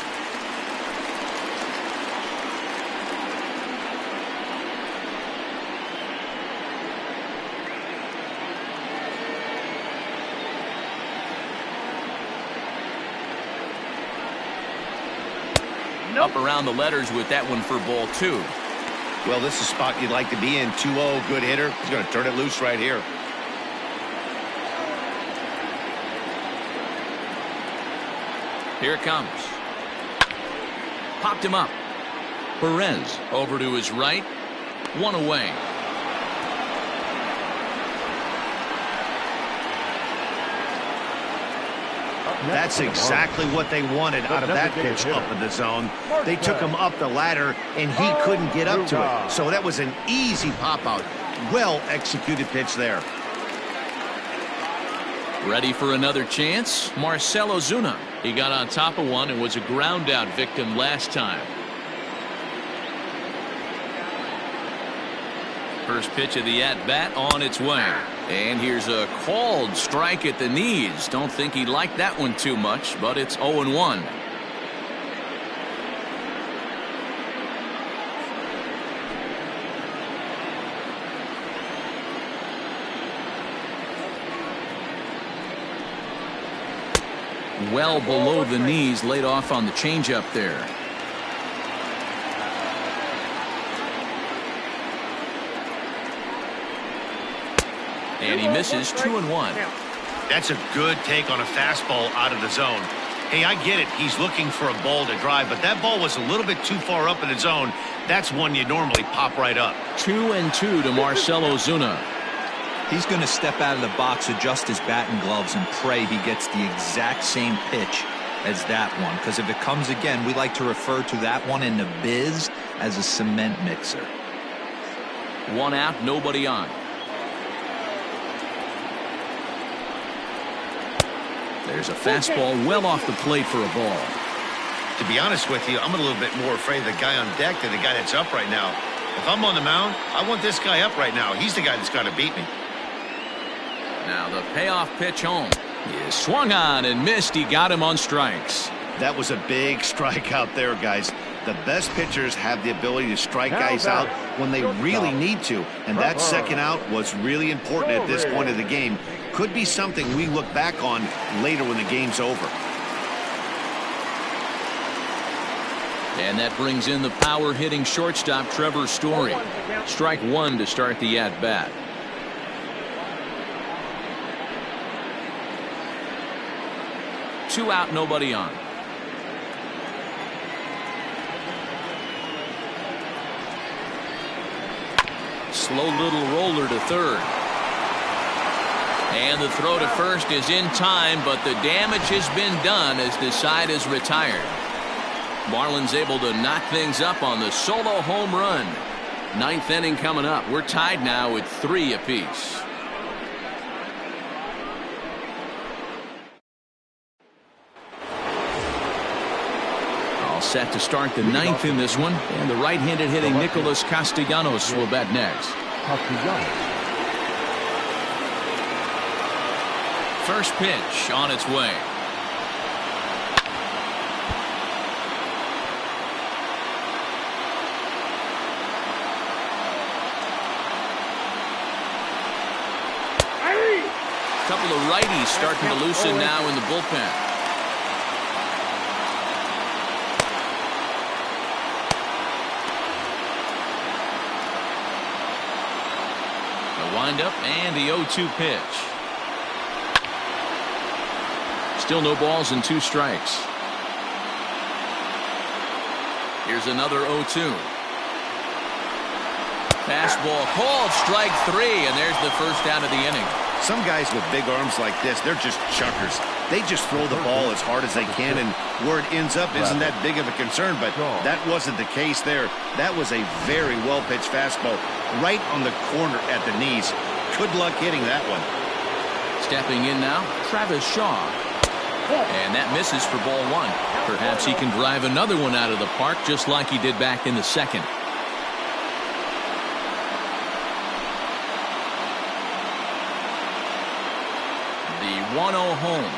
Speaker 1: Up around the letters with that one for ball 2.
Speaker 2: Well, this is a spot you'd like to be in. 2-0, good hitter. He's going to turn it loose right here.
Speaker 1: Here it comes. Popped him up. Perez over to his right. One away.
Speaker 2: That's exactly what they wanted out of that pitch up in the zone. They took him up the ladder, and he couldn't get up to it. So that was an easy pop-out. Well-executed pitch there.
Speaker 1: Ready for another chance? Marcell Ozuna. He got on top of one and was a ground-out victim last time. First pitch of the at-bat on its way. And here's a called strike at the knees. Don't think he liked that one too much, but it's 0-1. Well below the knees, laid off on the changeup there. And he misses 2-1.
Speaker 2: That's a good take on a fastball out of the zone. Hey, I get it. He's looking for a ball to drive, but that ball was a little bit too far up in the zone. That's one you normally pop right up.
Speaker 1: 2-2 to Marcell Ozuna.
Speaker 3: He's going to step out of the box, adjust his bat and gloves, and pray he gets the exact same pitch as that one. Because if it comes again, we like to refer to that one in the biz as a cement mixer.
Speaker 1: One out, nobody on. There's a fastball well off the plate for a ball.
Speaker 2: To be honest with you, I'm a little bit more afraid of the guy on deck than the guy that's up right now. If I'm on the mound, I want this guy up right now. He's the guy that's got to beat me.
Speaker 1: Now the payoff pitch home. He swung on and missed. He got him on strikes.
Speaker 2: That was a big strike out there, guys. The best pitchers have the ability to strike guys out when they really need to, and that second out was really important at this point of the game. Could be something we look back on later when the game's over.
Speaker 1: And that brings in the power-hitting shortstop Trevor Story. Strike one to start the at-bat. Two out, nobody on. Slow little roller to third. And the throw to first is in time, but the damage has been done as the side is retired. Marlins able to knock things up on the solo home run. Ninth inning coming up. We're tied now at 3 apiece. All set to start the ninth in this one. And the right-handed hitting Nicholas Castellanos will bat next. First pitch on its way. Couple of righties starting to loosen now in the bullpen. The windup and the 0-2 pitch. Still no balls and 2 strikes. Here's another 0-2. Fastball called, strike 3, and there's the first out of the inning.
Speaker 2: Some guys with big arms like this, they're just chuckers. They just throw the ball as hard as they can, and where it ends up isn't that big of a concern, but that wasn't the case there. That was a very well-pitched fastball right on the corner at the knees. Good luck hitting that one.
Speaker 1: Stepping in now, Travis Shaw. And that misses for ball 1. Perhaps he can drive another one out of the park just like he did back in the second. The 1-0 home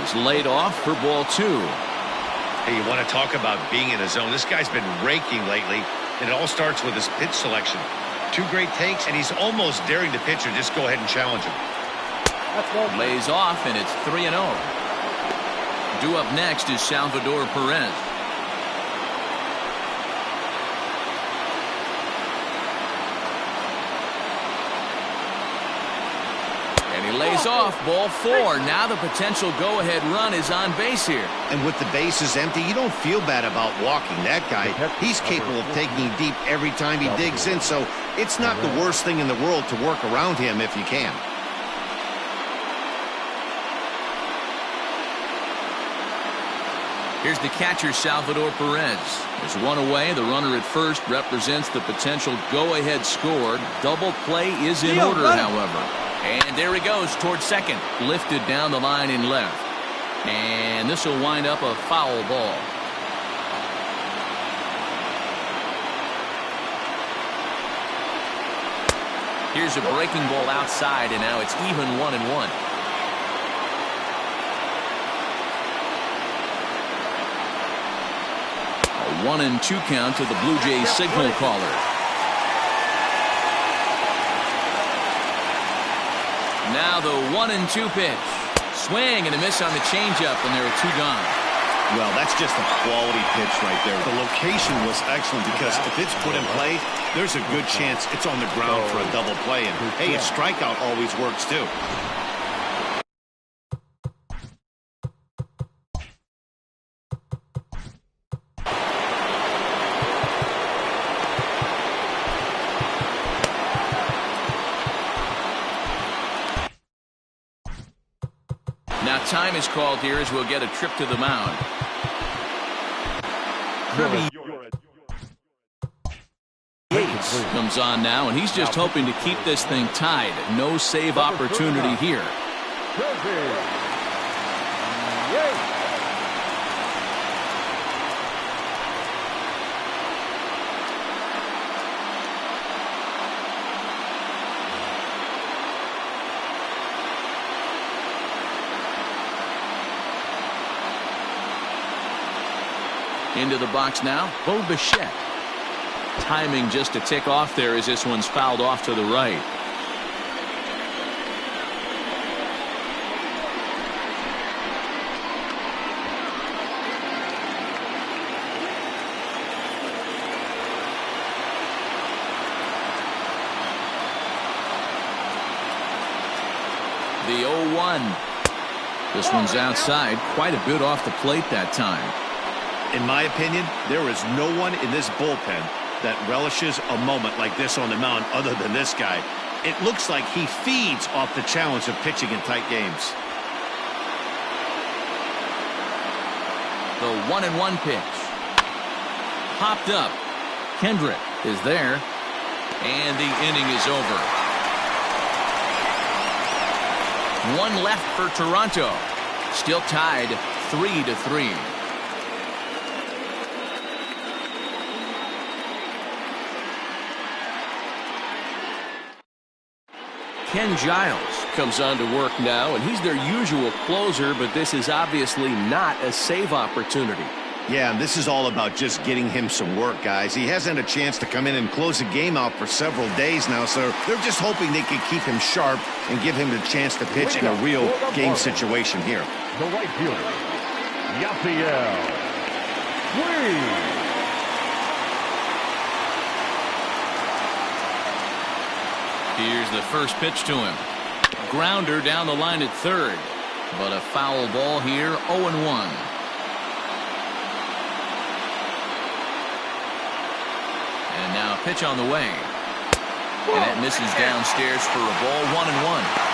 Speaker 1: is laid off for ball 2.
Speaker 2: Hey, you want to talk about being in a zone? This guy's been raking lately, and it all starts with his pitch selection. 2 great takes, and he's almost daring the pitcher just go ahead and challenge him.
Speaker 1: Lays off, and it's 3-0. Due up next is Salvador Perez. And he lays off, ball 4. Now the potential go-ahead run is on base here.
Speaker 2: And with the bases empty, you don't feel bad about walking that guy. He's capable of taking deep every time he digs in, so it's not the worst thing in the world to work around him if you can.
Speaker 1: Here's the catcher, Salvador Perez. There's one away. The runner at first represents the potential go-ahead score. Double play is in order, however. And there he goes towards second. Lifted down the line in left. And this will wind up a foul ball. Here's a breaking ball outside, and now it's even 1-1. A 1-2 count to the Blue Jays signal caller. Now the 1-2 pitch. Swing and a miss on the changeup, and there are 2 gone.
Speaker 2: Well, that's just a quality pitch right there. The location was excellent because if it's put in play, there's a good chance it's on the ground for a double play. And hey, a strikeout always works too.
Speaker 1: Now time is called here as we'll get a trip to the mound. Yates comes on now, and he's just hoping to keep this thing tied. No save opportunity here. Into the box now, Bo Bichette. Timing just to tick off there as this one's fouled off to the right. The 0-1. This one's outside, quite a bit off the plate that time.
Speaker 2: In my opinion, there is no one in this bullpen that relishes a moment like this on the mound other than this guy. It looks like he feeds off the challenge of pitching in tight games.
Speaker 1: The 1-1 pitch. Popped up. Kendrick is there. And the inning is over. One left for Toronto. Still tied 3-3. Ken Giles comes on to work now, and he's their usual closer, but this is obviously not a save opportunity.
Speaker 2: Yeah, and this is all about just getting him some work, guys. He hasn't had a chance to come in and close a game out for several days now, so they're just hoping they can keep him sharp and give him the chance to pitch in a real game situation here.
Speaker 4: The right fielder, Yasiel Puig.
Speaker 1: Here's the first pitch to him. Grounder down the line at third. But a foul ball here, 0-1. And now a pitch on the way. And that misses downstairs for a ball, 1-1.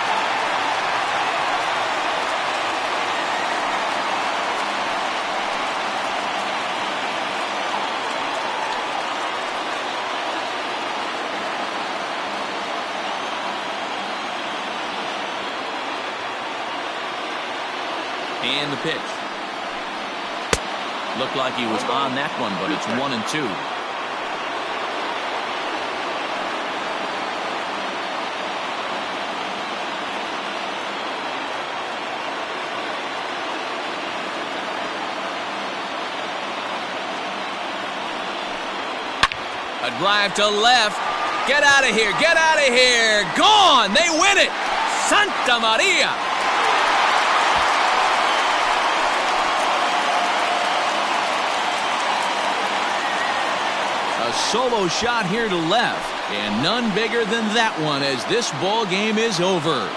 Speaker 1: And the pitch. Looked like he was on that one, but it's 1-2. A drive to left. Get out of here. Get out of here. Gone. They win it. Santa Maria. A solo shot here to left, and none bigger than that one as this ball game is over.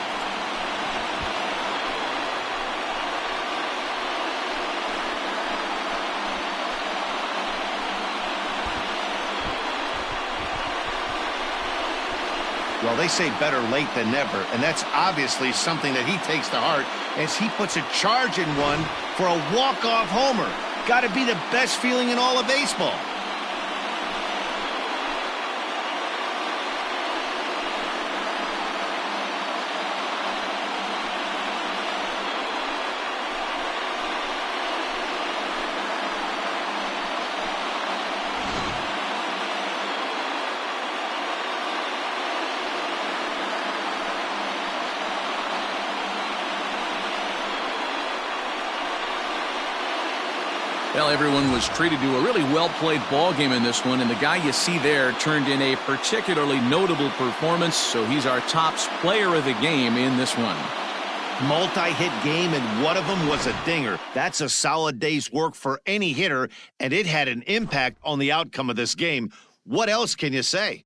Speaker 2: Well, they say better late than never, and that's obviously something that he takes to heart as he puts a charge in one for a walk-off homer. Got to be the best feeling in all of baseball.
Speaker 1: Well, everyone was treated to a really well-played ball game in this one, and the guy you see there turned in a particularly notable performance, so he's our top player of the game in this one.
Speaker 2: Multi-hit game, and one of them was a dinger. That's a solid day's work for any hitter, and it had an impact on the outcome of this game. What else can you say?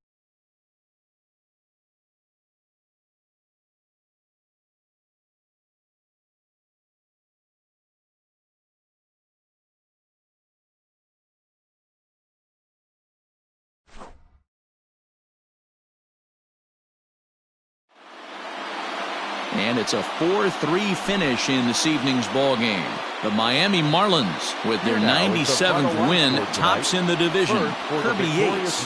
Speaker 1: And it's a 4-3 finish in this evening's ball game. The Miami Marlins, with their 97th win, tops in the division. Kirby Yates.